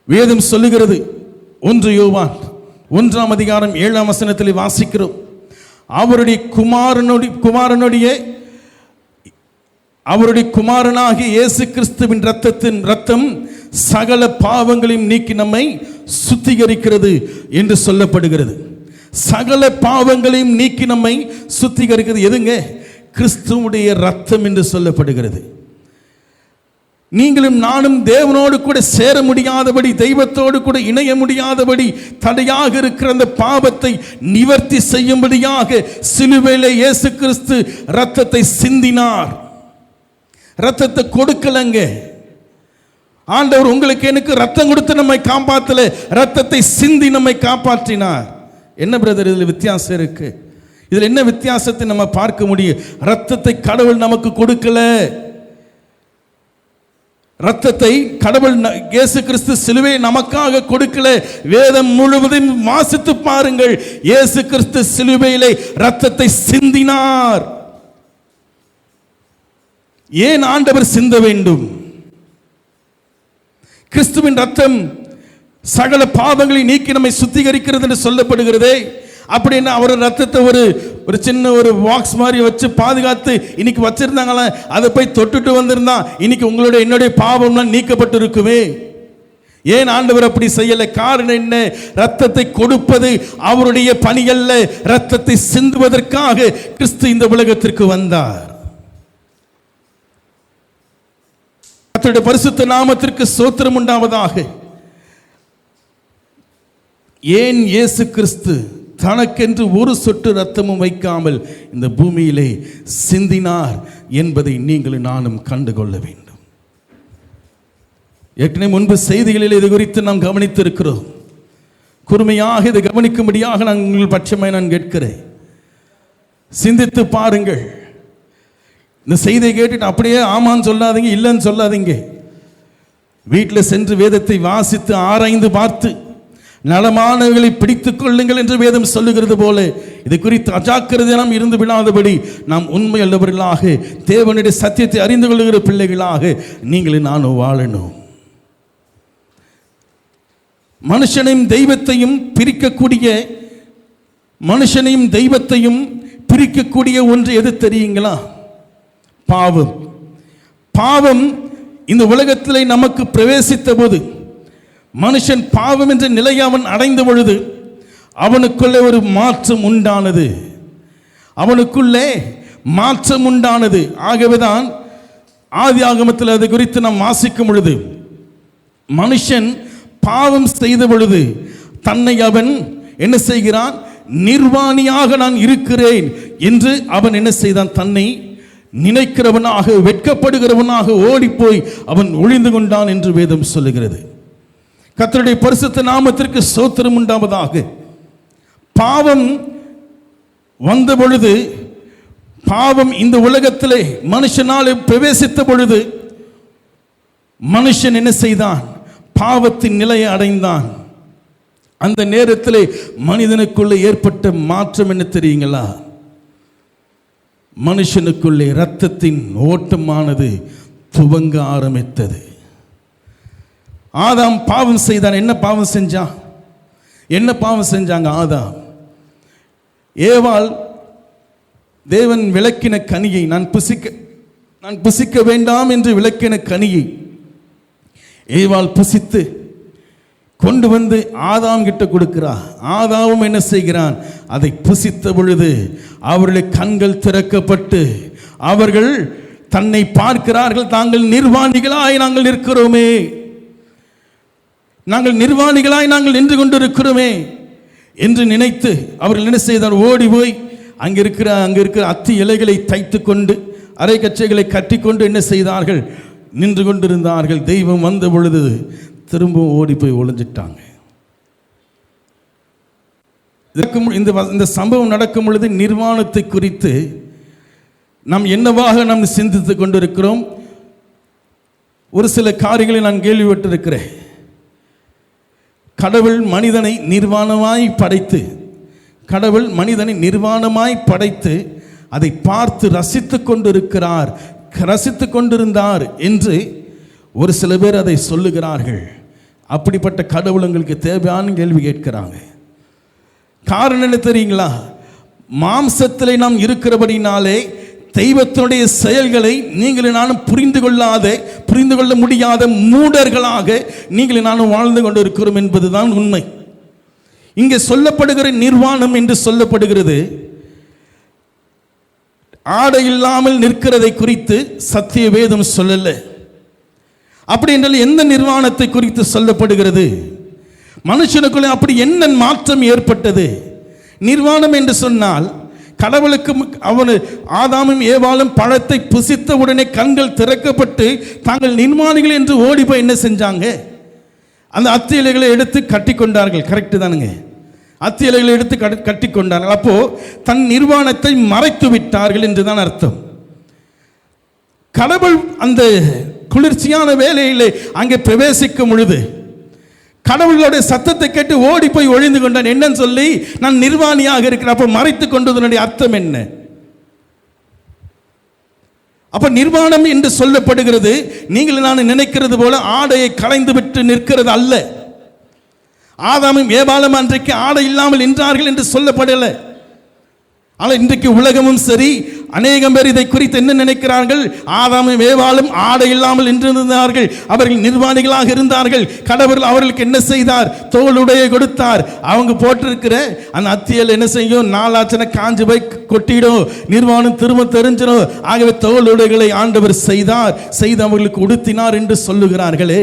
A: வேதம் சொல்லுகிறது, 1 யோவான் 1ஆம் அதிகாரம் 7ஆம் வசனத்தில் வாசிக்கிறோம், அவருடைய குமாரனாகிய இயேசு கிறிஸ்துவின் ரத்தம் சகல பாவங்களையும் நீக்கி நம்மை சுத்திகரிக்கிறது என்று சொல்லப்படுகிறது. சகல பாவங்களையும் நீக்கி நம்மை சுத்திகரிக்கிறது எதுங்க? கிறிஸ்துவுடைய ரத்தம் என்று சொல்லப்படுகிறது. நீங்களும் நானும் தேவனோடு கூட சேர முடியாதபடி, தெய்வத்தோடு கூட இணைய முடியாதபடி தடையாக இருக்கிற அந்த பாவத்தை நிவர்த்தி செய்யும்படியாக சிலுவையிலே இயேசு கிறிஸ்து ரத்தத்தை சிந்தினார். ரத்தத்தை கொடுக்கலங்க. ஆண்டவர் உங்களுக்கு எனக்கு ரத்தம் கொடுத்து நம்மை காப்பாற்றல, ரத்தத்தை சிந்தி நம்மை காப்பாற்றினார். என்ன பிரதர் இதில் வித்தியாசம் இருக்கு? இதில் என்ன வித்தியாசத்தை நம்ம பார்க்க முடியும்? ரத்தத்தை கடவுள் நமக்கு கொடுக்கல, ரத்தத்தை கடவுள் இயேசு கிறிஸ்து சிலுவை நமக்காக கொடுக்கல. வேதம் முழுவதும் வாசித்து பாருங்கள். இயேசு கிறிஸ்து சிலுவையிலே ரத்தத்தை சிந்தினார். ஏன் ஆண்டவர் சிந்த வேண்டும்? கிறிஸ்துவின் ரத்தம் சகல பாவங்களை நீக்கி நம்மை சுத்திகரிக்கிறது என்று சொல்லப்படுகிறதே. அப்படின்னா அவர் ரத்தத்தை ஒரு சின்ன ஒரு பாக்ஸ் மாதிரி வச்சு பாதுகாத்து இன்னைக்கு வச்சிருந்தாங்களா, அதை போய் தொட்டுட்டு வந்திருந்தா இன்னைக்கு உங்களுடைய என்னுடைய பாவம்லாம் நீக்கப்பட்டு இருக்குமே. ஏன் ஆண்டவர் அப்படி செய்யல? காரணம் என்ன? ரத்தத்தை கொடுப்பது அவருடைய பணி அல்ல. ரத்தத்தை சிந்துவதற்காக கிறிஸ்து இந்த உலகத்திற்கு வந்தார். கர்த்தருடைய பரிசுத்த நாமத்திற்கு ஸ்தோத்திரம் உண்டாவதாக. ஏன் இயேசு கிறிஸ்து தனக்கென்று ஒரு சொட்டு ரத்தமும் வைக்காமல் இந்த பூமியிலே சிந்தினார் என்பதை நீங்கள் நானும் கண்டுகொள்ள வேண்டும். ஏற்கனவே முன்பு செய்திகளில் இது குறித்து நாம் கவனித்திருக்கிறோம். கூர்மையாக இதை கவனிக்கும்படியாக நான் உங்கள் பட்சமாய் நான் கேட்கிறேன். சிந்தித்து பாருங்கள். இந்த செய்தியை கேட்டுட்டு அப்படியே ஆமான்னு சொல்லாதீங்க, இல்லைன்னு சொல்லாதீங்க. வீட்டில் சென்று வேதத்தை வாசித்து ஆராய்ந்து பார்த்து நலமானவர்களை பிடித்துக் கொள்ளுங்கள் என்று வேதம் சொல்லுகிறது போல இது குறித்து அஜாக்கிரதை நாம் இருந்து விடாதபடி நாம் உண்மை உள்ளவர்களாக தேவனுடைய சத்தியத்தை அறிந்து கொள்ளுகிற பிள்ளைகளாக நீங்கள் நானும் வாழணும். மனுஷனையும் தெய்வத்தையும் பிரிக்கக்கூடிய ஒன்று எது தெரியுங்களா? பாவம். பாவம் இந்த உலகத்திலே நமக்கு பிரவேசித்த போது, மனுஷன் பாவம் என்ற நிலையை அவன் அடைந்த பொழுது அவனுக்குள்ளே ஒரு மாற்றம் உண்டானது. ஆகவேதான் ஆதி ஆகமத்தில் அது குறித்து நாம் வாசிக்கும் பொழுது, மனுஷன் பாவம் செய்த பொழுது தன்னை அவன் என்ன செய்கிறான்? நிர்வாணியாக நான் இருக்கிறேன் என்று அவன் என்ன செய்தான்? தன்னை நினைக்கிறவனாக, வெட்கப்படுகிறவனாக ஓடிப்போய் அவன் ஒளிந்து கொண்டான் என்று வேதம் சொல்லுகிறது. கர்த்தருடைய பரிசுத்த நாமத்திற்கு ஸ்தோத்திரம் உண்டாவதாக. பாவம் வந்த பொழுது, பாவம் இந்த உலகத்திலே மனுஷனால் பிரவேசித்த பொழுது மனுஷன் என்ன செய்தான்? பாவத்தின் நிலையை அடைந்தான். அந்த நேரத்திலே மனிதனுக்குள்ளே ஏற்பட்ட மாற்றம் என்ன தெரியுங்களா? மனுஷனுக்குள்ளே இரத்தத்தின் ஓட்டமானது துவங்க ஆரம்பித்தது. ஆதாம் பாவம் செய்தான். என்ன பாவம் செஞ்சாங்க? ஆதாம் ஏவாள் தேவன் விலக்கின கனியை நான் புசிக்க வேண்டாம் என்று விலக்கின கனியை ஏவாள் புசித்து கொண்டு வந்து ஆதாம் கிட்ட கொடுக்கிறார். ஆதாமும் என்ன செய்கிறான்? அதை புசித்த பொழுது அவருடைய கண்கள் திறக்கப்பட்டு அவர்கள் தன்னை பார்க்கிறார்கள். தாங்கள் நிர்வாணிகளாய் நாங்கள் இருக்கிறோமே, நாங்கள் நின்று கொண்டிருக்கிறோமே என்று நினைத்து அவர்கள் என்ன செய்தார்? ஓடி போய் அங்கே இருக்கிற அத்தி இலைகளை தைத்து கொண்டு அரை கச்சைகளை கட்டி கொண்டு என்ன செய்தார்கள்? நின்று கொண்டிருந்தார்கள். தெய்வம் வந்த பொழுது திரும்பவும் ஓடி போய் ஒளிஞ்சிட்டாங்க. இந்த சம்பவம் நடக்கும் பொழுது நிர்வாணத்தை குறித்து நாம் என்னவாக நாம் சிந்தித்துக் கொண்டிருக்கிறோம்? ஒரு சில காரியங்களை நான் கேள்விப்பட்டிருக்கிறேன். கடவுள் மனிதனை நிர்வாணமாய் படைத்து அதை பார்த்து ரசித்து கொண்டிருந்தார் என்று ஒரு சில பேர் அதை சொல்லுகிறார்கள். அப்படிப்பட்ட கடவுள் உங்களுக்கு தேவையான கேள்வி கேட்கிறாங்க. காரணம் என்ன தெரியுங்களா? மாம்சத்திலே நாம் இருக்கிறபடினாலே தெய்வத்தினுடைய செயல்களை நீங்கள் நானும் புரிந்து கொள்ள முடியாத மூடர்களாக நீங்கள் நானும் வாழ்ந்து கொண்டு இருக்கிறோம் என்பதுதான் உண்மை. இங்கே சொல்லப்படுகிற நிர்வாணம் என்று சொல்லப்படுகிறது ஆடை இல்லாமல் நிற்கிறதை குறித்து சத்திய வேதம் சொல்லல. அப்படி என்றால் எந்த நிர்வாணத்தை குறித்து சொல்லப்படுகிறது? மனுஷனுக்குள்ளே அப்படி என்ன மாற்றம் ஏற்பட்டது? நிர்வாணம் என்று சொன்னால் கடவுளுக்கு ஆதாமும் ஏவாளும் பழத்தை புசித்த உடனே கண்கள் திறக்கப்பட்டு தாங்கள் நிர்வாணிகள் என்று ஓடி போய் என்ன செஞ்சாங்க? அந்த அத்தி இலைகளை எடுத்து கட்டி கொண்டார்கள். கரெக்டு தானுங்க? அத்தி இலைகளை எடுத்து கட்டி கொண்டார்கள். அப்போ தன் நிர்வாணத்தை மறைத்து விட்டார்கள் என்றுதான் அர்த்தம். கடவுள் அந்த குளிர்ச்சியான வேலையிலே அங்கே பிரவேசிக்கும் பொழுது கடவுளுடைய சத்தத்தை கேட்டு ஓடி போய் ஒழிந்து கொண்டான். என்னன்னு சொல்லி, நான் நிர்வாணியாக இருக்கிறேன். அப்ப மறைத்து கொண்டதனுடைய அர்த்தம் என்ன? அப்ப நிர்வாணம் என்று சொல்லப்படுகிறது நீங்கள் நான் நினைக்கிறது போல ஆடையை களைந்து விட்டு நிற்கிறது அல்ல. ஆதாமும் ஏவாளும் அன்றைக்கு ஆடை இல்லாமல் நின்றார்கள் என்று சொல்லப்படலை. ஆனால் இன்றைக்கு உலகமும் சரி, அநேகம் பேர் இதை குறித்து என்ன நினைக்கிறார்கள்? ஆதாமும் ஏவாளும் ஆடை இல்லாமல் நின்றிருந்தார்கள், அவர்கள் நிர்வாணிகளாக இருந்தார்கள். கடவுள் அவர்களுக்கு என்ன செய்தார்? தோளுடைய கொடுத்தார். அவங்க போட்டிருக்கிற அந்த அத்தியல் என்ன செய்யும்? நாளாச்சனை காஞ்சு போய் கொட்டிடும், நிர்வாணம் திரும்ப தெரிஞ்சிடும். ஆகவே தோளுடைகளை ஆண்டவர் செய்து அவர்களுக்கு உடுத்தினார் என்று சொல்லுகிறார்களே.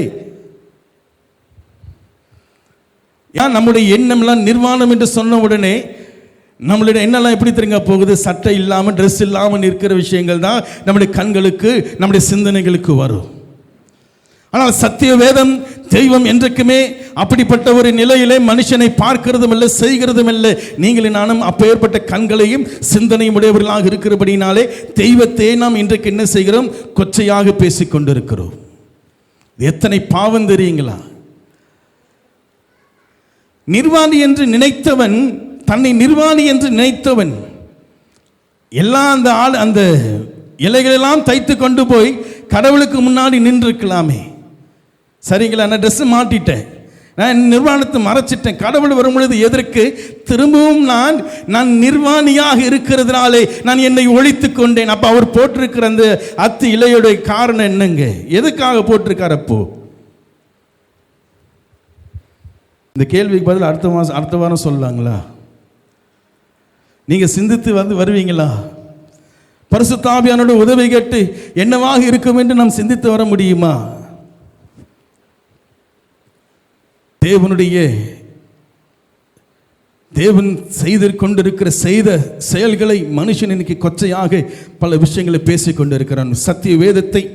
A: ஏன் நம்முடைய எண்ணம்லாம் நிர்வாணம் என்று சொன்ன உடனே நம்மளுடைய என்னெல்லாம் எப்படி தெரியுங்க போகுது? சட்டை இல்லாமல் ட்ரெஸ் இல்லாமல் இருக்கிற விஷயங்கள் தான் நம்முடைய கண்களுக்கு நம்முடைய சிந்தனைகளுக்கு வரும். ஆனால் சத்திய வேதம் தெய்வம் என்றைக்குமே அப்படிப்பட்ட ஒரு நிலையிலே மனுஷனை பார்க்கிறதும் இல்லை, செய்கிறதும் இல்லை. நீங்களும் நானும் அப்பேற்பட்ட கண்களையும் சிந்தனையும் உடையவர்களாக இருக்கிறபடினாலே தெய்வத்தை நாம் இன்றைக்கு என்ன செய்கிறோம்? கொச்சையாக பேசிக்கொண்டிருக்கிறோம். எத்தனை பாவம் தெரியுங்களா? நிர்வாணி என்று நினைத்தவன், தன்னை நிர்வாணி என்று நினைத்தவன் எல்லாம் அந்த இலைகளெல்லாம் தைத்து கொண்டு போய் கடவுளுக்கு முன்னாடி நின்றுக்கலாமே. சரிங்களா, நான் ட்ரெஸ் மாட்டிட்டேன், நான் நிர்வாணத்தை மறைச்சிட்டேன், கடவுள் வரும் பொழுது எதற்கு திரும்பவும் நான் நிர்வாணியாக இருக்கிறதுனாலே நான் என்னை ஒழித்து கொண்டேன். அப்போ அவர் போட்டிருக்கிற அந்த அத்து இலையுடைய காரணம் என்னங்க? எதுக்காக போட்டிருக்கார்? அப்போ இந்த கேள்விக்கு பதில் அடுத்த வாரம் சொல்லலாங்களா? நீங்க சிந்தித்து வருவீங்களா? பரிசுத்த ஆவியானோட உதவி கேட்டு என்னவாக இருக்கும் என்று நாம் சிந்தித்து வர முடியுமா? தேவன் செய்து கொண்டிருக்கிற செயல்களை மனுஷன் இன்னைக்கு கொச்சையாக பல விஷயங்களை பேசிக் கொண்டிருக்கிறான். சத்திய வேதத்தை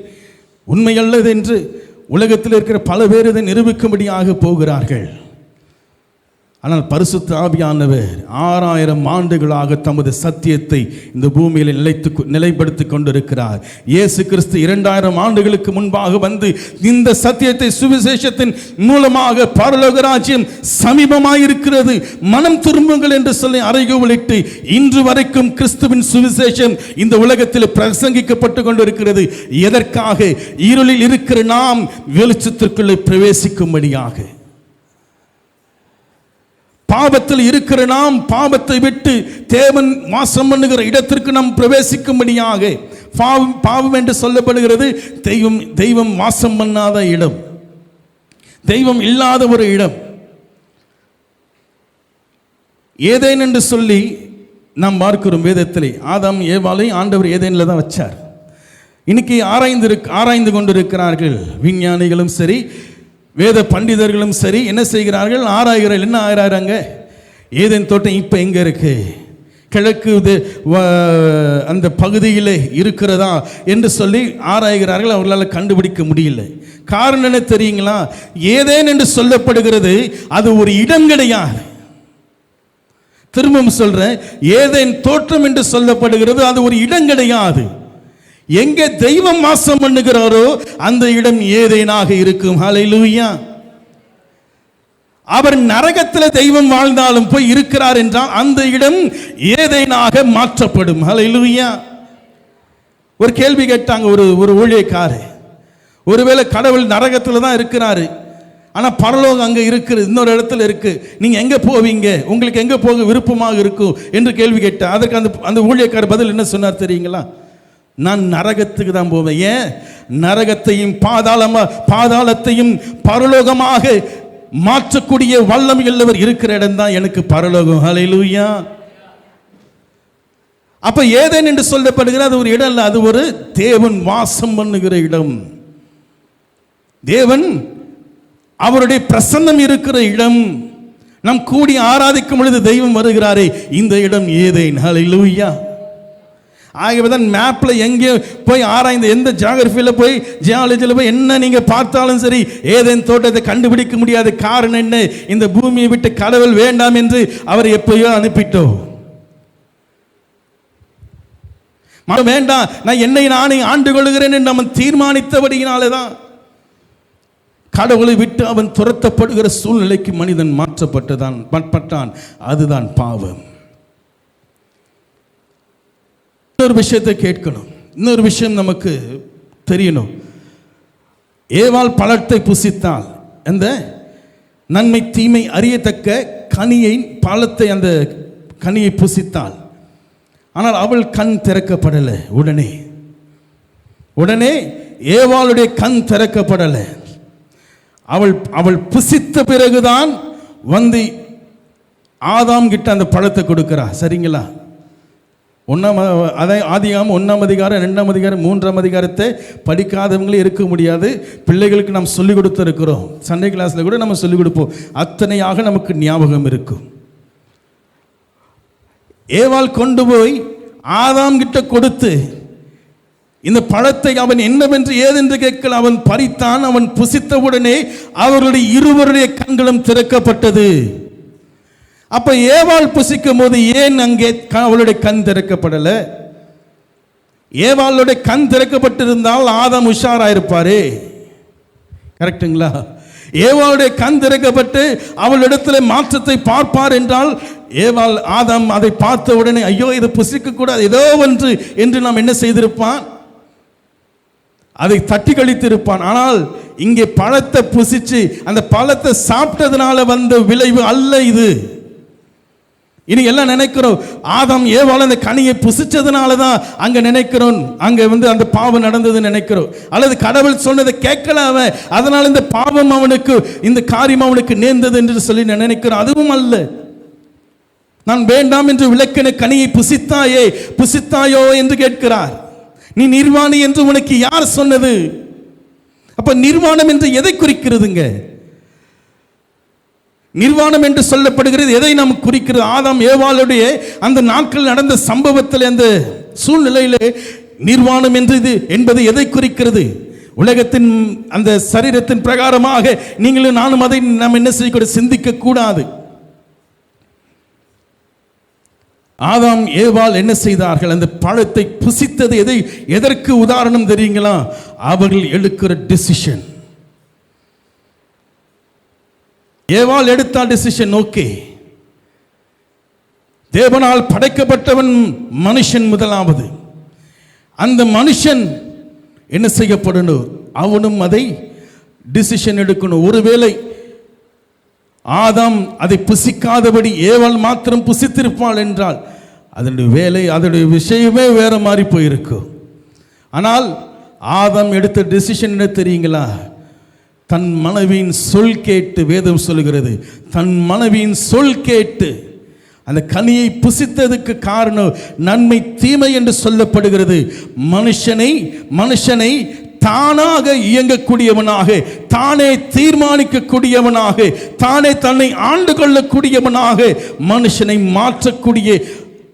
A: உண்மையல்லது என்று உலகத்தில் இருக்கிற பல பேர் இதை நிரூபிக்கும்படியாக போகிறார்கள். ஆனால் பரிசுத்த ஆவியானவர் 6000 ஆண்டுகளாக தமது சத்தியத்தை இந்த பூமியில் நிலைப்படுத்தி கொண்டிருக்கிறார். இயேசு கிறிஸ்து 2000 ஆண்டுகளுக்கு முன்பாக வந்து இந்த சத்தியத்தை சுவிசேஷத்தின் மூலமாக பரலோக ராஜ்யம் சமீபமாயிருக்கிறது, மனம் திரும்புங்கள் என்று சொல்லி அறைகூவலிட்டு இன்று வரைக்கும் கிறிஸ்துவின் சுவிசேஷம் இந்த உலகத்தில் பிரசங்கிக்கப்பட்டு கொண்டிருக்கிறது. எதற்காக? இருளில் இருக்கிற நாம் வெளிச்சத்திற்குள்ளே பிரவேசிக்கும்படியாக. பாவத்தில் இருக்கிற நாம் பாவத்தை விட்டு தேவன் வாசம் பண்ணுகிற இடத்திற்கு நாம் பிரவேசிக்கும்படியாக. பாவம் என்று சொல்லப்படுகிறது தெய்வம் வாசம் பண்ணாத இடம், தெய்வம் இல்லாத ஒரு இடம். ஏதேன் என்று சொல்லி நாம் பார்க்கிறோம் வேதத்திலே. ஆதாம் ஏவாளை ஆண்டவர் ஏதேனில் தான் வச்சார். இன்னைக்கு ஆராய்ந்து கொண்டிருக்கிறார்கள் விஞ்ஞானிகளும் சரி, வேத பண்டிதர்களும் சரி. என்ன செய்கிறார்கள்? ஆராய்கிறார்கள். என்ன ஆராய்றாங்க? ஏதேன் தோட்டம் இப்போ எங்கே இருக்கு? கிழக்கு அந்த பகுதியில் இருக்கிறதா என்று சொல்லி ஆராய்கிறார்கள். அவர்களால் கண்டுபிடிக்க முடியல. காரணம் என்ன தெரியுங்களா? ஏதேன் என்று சொல்லப்படுகிறது அது ஒரு இடம் கிடையாது. திரும்பவும் சொல்றேன், ஏதேன் தோற்றம் என்று சொல்லப்படுகிறது அது ஒரு இடம் கிடையாது. எங்கே தெய்வம் வாசம் பண்ணுகிறாரோ அந்த இடம் ஏதேனாக இருக்கும். ஹல்லேலூயா. அவர் நரகத்தில் தெய்வம் வாழ்ந்தாலும் போய் இருக்கிறார் என்றால் அந்த இடம் ஏதேனாக மாற்றப்படும். ஹல்லேலூயா. ஒரு கேள்வி கேட்டாங்க ஒரு ஊழியக்காரர். ஒருவேளை கடவுள் நரகத்தில் தான் இருக்கிறாரு, ஆனால் பரலோகம் அங்கே இருக்குது, இன்னொரு இடத்துல இருக்கு, நீங்கள் எங்கே போவீங்க, உங்களுக்கு எங்கே போக விருப்பமாக இருக்கும் என்று கேள்வி கேட்டார். அதற்கு அந்த ஊழியக்காரர் பதில் என்ன சொன்னார் தெரியுங்களா? நான் நரகத்துக்கு தான் போவேன். ஏன்? நரகத்தையும் பாதாளத்தையும் பரலோகமாக மாற்றக்கூடிய வல்லமை உள்ளவர் இருக்கிற இடம் தான் எனக்கு பரலோகம். ஹல்லேலூயா. அப்ப ஏதேன் என்று சொல்லப்படுகிற அது ஒரு இடம் இல்லை, அது ஒரு தேவன் வாசம் பண்ணுகிற இடம். தேவன் அவருடைய பிரசன்னம் இருக்கிற இடம். நாம் கூடி ஆராதிக்கும் பொழுது தெய்வம் வருகிறாரே, இந்த இடம் ஏதேன். ஹல்லேலூயா. ஆகவே தான் மேப்பில் எங்கே போய் ஆராய்ந்து, எந்த ஜியாகிரபியில் போய் ஜியாலஜியில் போய் என்ன நீங்கள் பார்த்தாலும் சரி, ஏதேன் தோட்டத்தை கண்டுபிடிக்க முடியாத காரணம் என்ன? இந்த பூமியை விட்டு கடவுள் வேண்டாம் என்று அவர் எப்பயோ அனுப்பிட்டோம். வேண்டாம், நான் என்னை நானே ஆண்டு கொள்கிறேன் என்று அவன் தீர்மானித்தபடியினாலே தான் கடவுளை விட்டு அவன் துரத்தப்படுகிற சூழ்நிலைக்கு மனிதன் மாற்றப்பட்டான். அதுதான் பாவம். இன்னொரு விஷயத்தை கேட்கணும், இன்னொரு விஷயம் நமக்கு தெரியணும். ஏவாள் பழத்தை புசித்தால், அந்த நன்மை தீமை அறியத்தக்க கனியை பழத்தை அந்த கனியை புசித்தாள். ஆனால் அவள் கண் திறக்கப்படலை. உடனே ஏவாளுடைய கண் திறக்கப்படலை. அவள் புசித்த பிறகுதான் வந்து ஆதாம் கிட்ட அந்த பழத்தை கொடுக்கிறா. சரிங்களா? ஆதியாகமம் 1ஆம் அதிகாரம் 2ஆம் அதிகாரம் 3ஆம் அதிகாரத்தை படிக்காதவங்களே இருக்க முடியாது. பிள்ளைகளுக்கு நாம் சொல்லிக் கொடுத்துருக்கிறோம். சண்டே கிளாஸில் கூட நம்ம சொல்லிக் கொடுப்போம். அத்தனையாக நமக்கு ஞாபகம் இருக்கும். ஏவாள் கொண்டு போய் ஆதாம் கிட்ட கொடுத்து இந்த பழத்தை அவன் என்னவென்று ஏதென்று கேட்கல. அவன் பறித்தான். அவன் புசித்தவுடனே அவர்களுடைய இருவருடைய கண்களும் திறக்கப்பட்டது. அப்ப ஏவாள் புசிக்கும் போது ஏன் அங்கே அவளுடைய கண் திறக்கப்படல? ஏவாளுடைய கண் திறக்கப்பட்டிருந்தால் ஆதாம் உஷாராயிருப்பாரே. கரெக்டுங்களா? ஏவாளுடைய கண் திறக்கப்பட்டு அவளிடத்துல மாற்றத்தை பார்ப்பார் என்றால், ஏவாள் ஆதாம் அதை பார்த்த உடனே ஐயோ இதை புசிக்க கூடாது ஏதோ ஒன்று என்று நாம் என்ன செய்திருப்பான்? அதை தட்டி கழித்திருப்பான். ஆனால் இங்கே பழத்தை புசிச்சு அந்த பழத்தை சாப்பிட்டதுனால வந்த விளைவு அல்ல இது. இனி எல்லாம் நினைக்கிறோம் ஆதாம் ஏவாள் அந்த கனியை புசிச்சதுனால தான் அங்க நினைக்கிறோம், அங்க அந்த பாவம் நடந்தது நினைக்கிறோம். அல்லது கடவுள் சொன்னதை கேட்கல அவன், அதனால இந்த பாவம் அவனுக்கு, இந்த காரியம் அவனுக்கு நேர்ந்தது என்று சொல்லி நினைக்கிறோம். அதுவும் அல்ல. நான் வேண்டாம் என்று விளக்கின கனியை புசித்தாயோ என்று கேட்கிறார். நீ நிர்வாணி என்று உனக்கு யார் சொன்னது? அப்ப நிர்வாணம் என்று எதை குறிக்கிறதுங்க? நிர்வாணம் என்று சொல்லப்படுகிறது எதை நாம் குறிக்கிறது? ஆதாம் ஏவாளுடைய அந்த நாட்கள் நடந்த சம்பவத்தில், அந்த சூழ்நிலையிலே நிர்வாணம் என்று என்பது எதை குறிக்கிறது? உலகத்தின் அந்த சரீரத்தின் பிரகாரமாக நீங்களும் நானும் அதை நாம் என்ன செய்யக்கூடாது? சிந்திக்க கூடாது. ஆதாம் ஏவாள் என்ன செய்தார்கள்? அந்த பழத்தை புசித்தது எதற்கு உதாரணம் தெரியுங்களா? அவர்கள் எடுக்கிற டிசிஷன். ஏவாள் எடுத்தால் டிசிஷன் ஓகே. தேவனால் படைக்கப்பட்டவன் மனுஷன் முதலாவது. அந்த மனுஷன் என்ன செய்யப்படணும்? அவனும் அதை டிசிஷன் எடுக்கணும். ஒருவேளை ஆதாம் அதை புசிக்காதபடி ஏவாள் மாத்திரம் புசித்திருப்பாள் என்றால் அதனுடைய வேலை, அதனுடைய விஷயமே வேற மாதிரி போயிருக்கும். ஆனால் ஆதாம் எடுத்த டிசிஷன் என்ன தெரியுங்களா? தன் மனைவியின் சொல் கேட்டு, வேதம் சொல்லுகிறது, தன் மனைவியின் சொல் கேட்டு அந்த கனியை புசித்ததுக்கு காரணம் நன்மை தீமை என்று சொல்லப்படுகிறது. மனுஷனை தானாக இயங்கக்கூடியவனாக, தானே தீர்மானிக்கக்கூடியவனாக, தானே தன்னை ஆண்டு கொள்ளக்கூடியவனாக மனுஷனை மாற்றக்கூடிய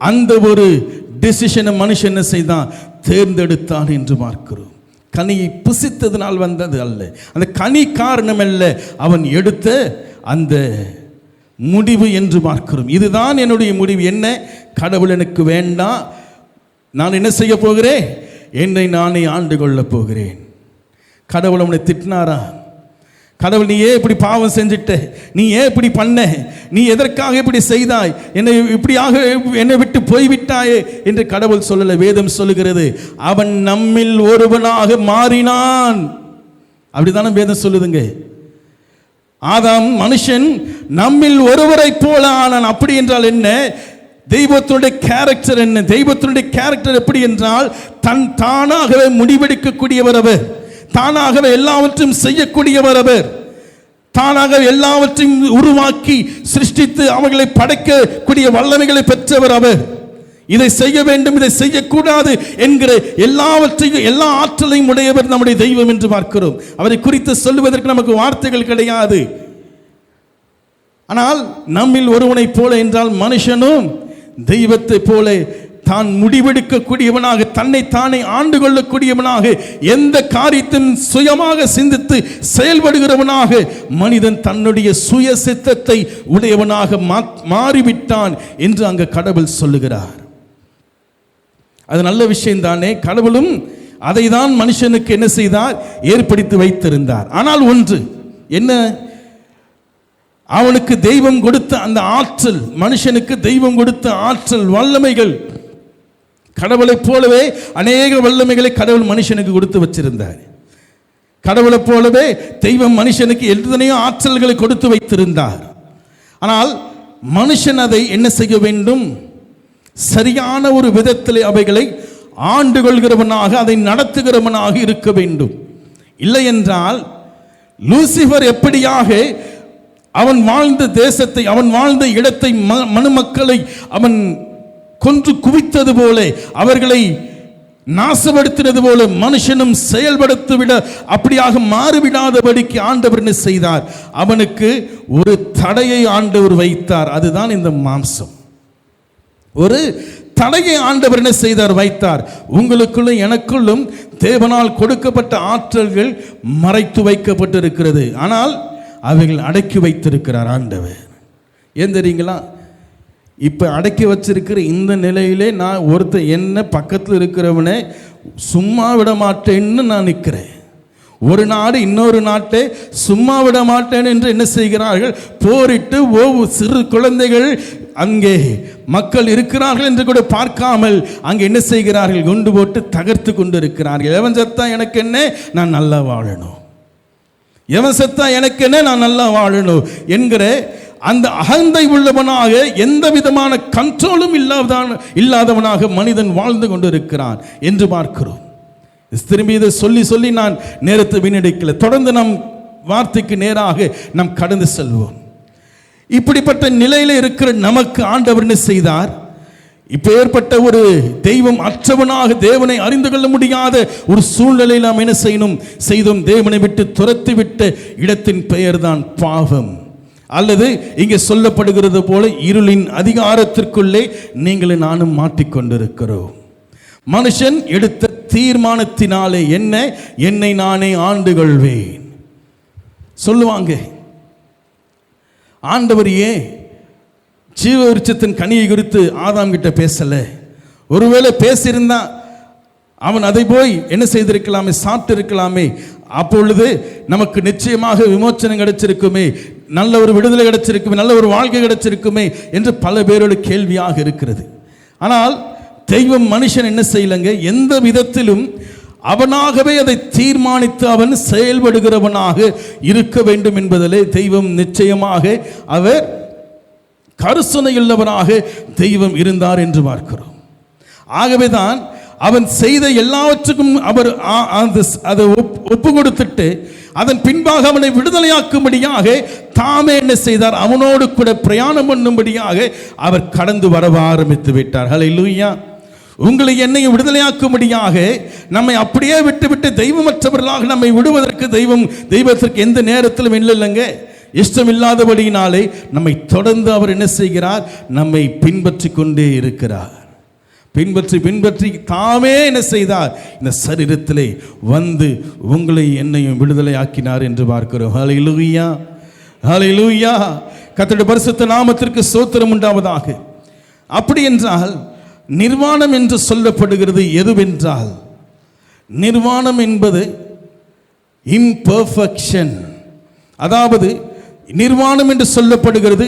A: அந்த ஒரு டெசிஷனை மனுஷன் என்ன செய்தான்? தேர்ந்தெடுத்தான் என்று பார்க்கிறோம். கனியை புசித்ததினால் வந்தது அல்ல, அந்த கனி காரணம் அல்ல, அவன் எடுத்த அந்த முடிவு என்று பார்க்கிறோம். இதுதான் என்னுடைய முடிவு. என்ன? கடவுள் எனக்கு வேண்டாம், நான் என்ன செய்ய போகிறேன்? என்னை நானே ஆண்டு கொள்ளப் போகிறேன். கடவுள் அவனை திட்டினாரா? கடவுள் நீ ஏன் இப்படி பாவம் செஞ்சிட்ட? நீ ஏன் இப்படி பண்ண? நீ எதற்காக இப்படி செய்தாய்? என்னை இப்படியாக என்னை விட்டு போய்விட்டாயே என்று கடவுள் சொல்லல. வேதம் சொல்லுகிறது, அவன் நம்மில் ஒருவனாக மாறினான். அப்படித்தானே வேதம் சொல்லுதுங்க. ஆதாம் மனுஷன் நம்மில் ஒருவரை போல ஆனான். அப்படி என்றால் என்ன? தெய்வத்தினுடைய கேரக்டர் என்ன? தெய்வத்தினுடைய கேரக்டர் எப்படி என்றால், தானாகவே முடிவெடுக்கக்கூடியவர் அவர், தானாகவே எல்லாவற்றையும் செய்யக்கூடியவர் அவர், தானாக எல்லாவற்றையும் உருவாக்கி சிருஷ்டித்து அவர்களை படைக்கக்கூடிய வல்லமைகளை பெற்றவர் அவர். இதை செய்ய வேண்டும், இதை செய்யக்கூடாது என்கிற எல்லாவற்றையும், எல்லா ஆற்றலையும் உடையவர் நம்முடைய தெய்வம் என்று பார்க்கிறோம். அவரை குறித்து சொல்லுவதற்கு நமக்கு வார்த்தைகள் கிடையாது. ஆனால் நம்மில் ஒருவனை போல என்றால் மனுஷனும் தெய்வத்தை போல தான் முடிவெடுக்கக்கூடியவனாக, தன்னை தானே ஆண்டு கொள்ளக்கூடியவனாக, எந்த காரியத்தையும் சுயமாக சிந்தித்து செயல்படுகிறவனாக மனிதன் தன்னுடைய சுய சித்தத்தை உடையவனாக மாறிவிட்டான் என்று அங்கு கடவுள் சொல்லுகிறார். அது நல்ல விஷயம் தானே. கடவுளும் அதை தான் மனுஷனுக்கு என்ன செய்தார், ஏற்படுத்தி வைத்திருந்தார். ஆனால் ஒன்று என்ன, அவனுக்கு தெய்வம் கொடுத்த அந்த ஆற்றல், மனுஷனுக்கு தெய்வம் கொடுத்த ஆற்றல், வல்லமைகள், கடவுளைப் போலவே அநேக வல்லமைகளை கடவுள் மனுஷனுக்கு கொடுத்து வச்சிருந்தார். கடவுளைப் போலவே தெய்வம் மனுஷனுக்கு எத்தனையோ ஆற்றல்களை கொடுத்து வைத்திருந்தார். ஆனால் மனுஷன் அதை என்ன செய்ய வேண்டும், சரியான ஒரு விதத்தில் அவைகளை ஆண்டு கொள்கிறவனாக, அதை நடத்துகிறவனாக இருக்க வேண்டும். இல்லை என்றால் லூசிபர் எப்படியாக அவன் வாழ்ந்த தேசத்தை, அவன் வாழ்ந்த இடத்தை, மனுமக்களை அவன் கொன்று குவித்தது போல, அவர்களை நாசப்படுத்தினது போல மனுஷனும் செயல்படுத்திவிட, அப்படியாக மாறிவிடாதபடிக்கு ஆண்டவர் என்ன செய்தார், அவனுக்கு ஒரு தடையை ஆண்டவர் வைத்தார். அதுதான் இந்த மாம்சம். ஒரு தடையை ஆண்டவர் என்ன செய்தார், வைத்தார். உங்களுக்குள்ளும் எனக்குள்ளும் தேவனால் கொடுக்கப்பட்ட ஆற்றல்கள் மறைத்து வைக்கப்பட்டிருக்கிறது. ஆனால் அவைகள் அடக்கி வைத்திருக்கிறார் ஆண்டவர். ஏன் தெரியுங்களா, இப்போ அடக்கி வச்சிருக்கிற இந்த நிலையிலே நான் ஒருத்தர் என்ன பக்கத்தில் இருக்கிறவனே சும்மா விட மாட்டேன்னு நான் நிற்கிறேன். ஒரு நாடு இன்னொரு நாட்டை சும்மா விட மாட்டேன் என்று என்ன செய்கிறார்கள், போரிட்டு சிறு குழந்தைகள் அங்கே மக்கள் இருக்கிறார்கள் என்று கூட பார்க்காமல் அங்கே என்ன செய்கிறார்கள், குண்டு போட்டு தகர்த்து கொண்டு இருக்கிறார்கள். எவன் செத்தா எனக்கு என்ன, நான் நல்லா வாழணும், எவன் செத்தா எனக்கு என்ன, நான் நல்லா வாழணும் என்கிற அந்த அகந்தை உள்ளவனாக, எந்த விதமான கண்ட்ரோலும் இல்லாதவனாக மனிதன் வாழ்ந்து கொண்டு இருக்கிறான் என்று பார்க்கிறோம். திரும்பி இதை சொல்லி சொல்லி நான் நேரத்தை வீணடிக்கல. தொடர்ந்து நம் வார்த்தைக்கு நேராக நாம் கடந்து செல்வோம். இப்படிப்பட்ட நிலையில் இருக்கிற நமக்கு ஆண்டவர் என்ன செய்தார், இப்ப ஏற்பட்ட ஒரு தெய்வம் அற்றவனாக, தேவனை அறிந்து கொள்ள முடியாத ஒரு சூழ்நிலையில் நாம் என்ன செய்தோம், தேவனை விட்டு துரத்தி விட்ட இடத்தின் பெயர் தான் பாவம். அல்லது இங்கே சொல்லப்படுகிறது போல இருளின் அதிகாரத்திற்குள்ளே நீங்களும் நானும் மாட்டிக்கொண்டிருக்கிறோம். மனுஷன் எடுத்த தீர்மானத்தினாலே என்னை நானே ஆண்டு கொள்வேன் சொல்லுவாங்க. ஆண்டவர் ஏன் ஜீவ விருட்சத்தின் கனியை குறித்து ஆதாம் கிட்ட பேசல? ஒருவேளை பேசியிருந்தா அவன் அதை போய் என்ன செய்திருக்கலாமே, சாப்பிட்டு இருக்கலாமே. அப்பொழுது நமக்கு நிச்சயமாக விமோச்சனம் கிடைச்சிருக்குமே, நல்ல ஒரு விடுதலை கிடைச்சிருக்குமே, நல்ல ஒரு வாழ்க்கை கிடைச்சிருக்குமே என்று பல பேரோட கேள்வியாக இருக்கிறது. ஆனால் தெய்வம் மனுஷன் என்ன செய்யலங்க, எந்த விதத்திலும் அவனாகவே அதை தீர்மானித்து அவன் செயல்படுகிறவனாக இருக்க வேண்டும் என்பதிலே தெய்வம் நிச்சயமாக அவர் கருசனையுள்ளவராக தெய்வம் இருந்தார் என்று பார்க்கிறோம். ஆகவேதான் அவன் செய்த எல்லாவற்றுக்கும் அவர் அதை ஒப்பு கொடுத்துட்டு அதன் பின்பாக அவனை விடுதலையாக்கும்படியாக தாமே என்ன செய்தார், அவனோடு கூட பிரயாணம் பண்ணும்படியாக அவர் கடந்து வர ஆரம்பித்து விட்டார். ஹல்லேலூயா. உங்களை என்னையும் விடுதலையாக்கும்படியாக நம்மை அப்படியே விட்டு தெய்வமற்றவர்களாக நம்மை விடுவதற்கு தெய்வத்திற்கு எந்த நேரத்திலும் இல்லைங்க. இஷ்டமில்லாதபடியினாலே நம்மை தொடர்ந்து அவர் என்ன செய்கிறார், நம்மை பின்பற்றி கொண்டே இருக்கிறார். பின்பற்றி தாமே என்ன செய்தார், இந்த சரீரத்திலே வந்து உங்களை என்னையும் விடுதலை ஆக்கினார் என்று பார்க்கிறோம். ஹல்லேலூயா, ஹல்லேலூயா. கர்த்தருடைய பரிசுத்த நாமத்திற்கு ஸ்தோத்திரம் உண்டாவதாக. அப்படி என்றால் நிர்வாணம் என்று சொல்லப்படுகிறது எதுவென்றால், நிர்வாணம் என்பது இம்பர்ஃபெக்ஷன். அதாவது நிர்வாணம் என்று சொல்லப்படுகிறது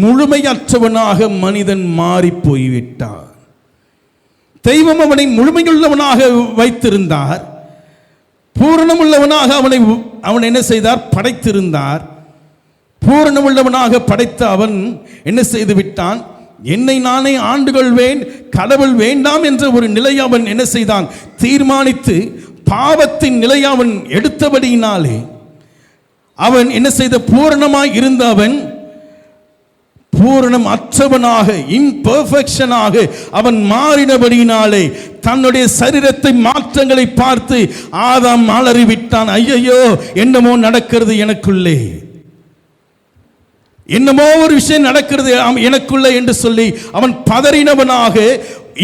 A: முழுமையற்றவனாக மனிதன் மாறி போய்விட்டார். தெய்வம் அவனை முழுமையுள்ளவனாக வைத்திருந்தார், பூரணமுள்ளவனாக அவன் என்ன செய்தார், படைத்திருந்தார். பூரணமுள்ளவனாக படைத்த அவன் என்ன செய்து விட்டான், என்னை நானே ஆண்டு கொள்வேன், கடவுள் வேண்டாம் என்ற ஒரு நிலையை அவன் என்ன செய்தான், தீர்மானித்து பாவத்தின் நிலையை அவன் எடுத்தபடியினாலே அவன் என்ன செய்த, பூரணமாய் இருந்த அவன் பூரணம் அற்றவனாக, இம்பர்ஃபெக்ஷனாக அவன் மாறினபடியினாலே தன்னுடைய சரீரத்தை மாற்றங்களை பார்த்து ஆதாம் அலறிவிட்டான். ஐயோ, என்னமோ நடக்கிறது எனக்குள்ளே, என்னமோ ஒரு விஷயம் நடக்கிறது எனக்குள்ளே என்று சொல்லி அவன் பதறினவனாக,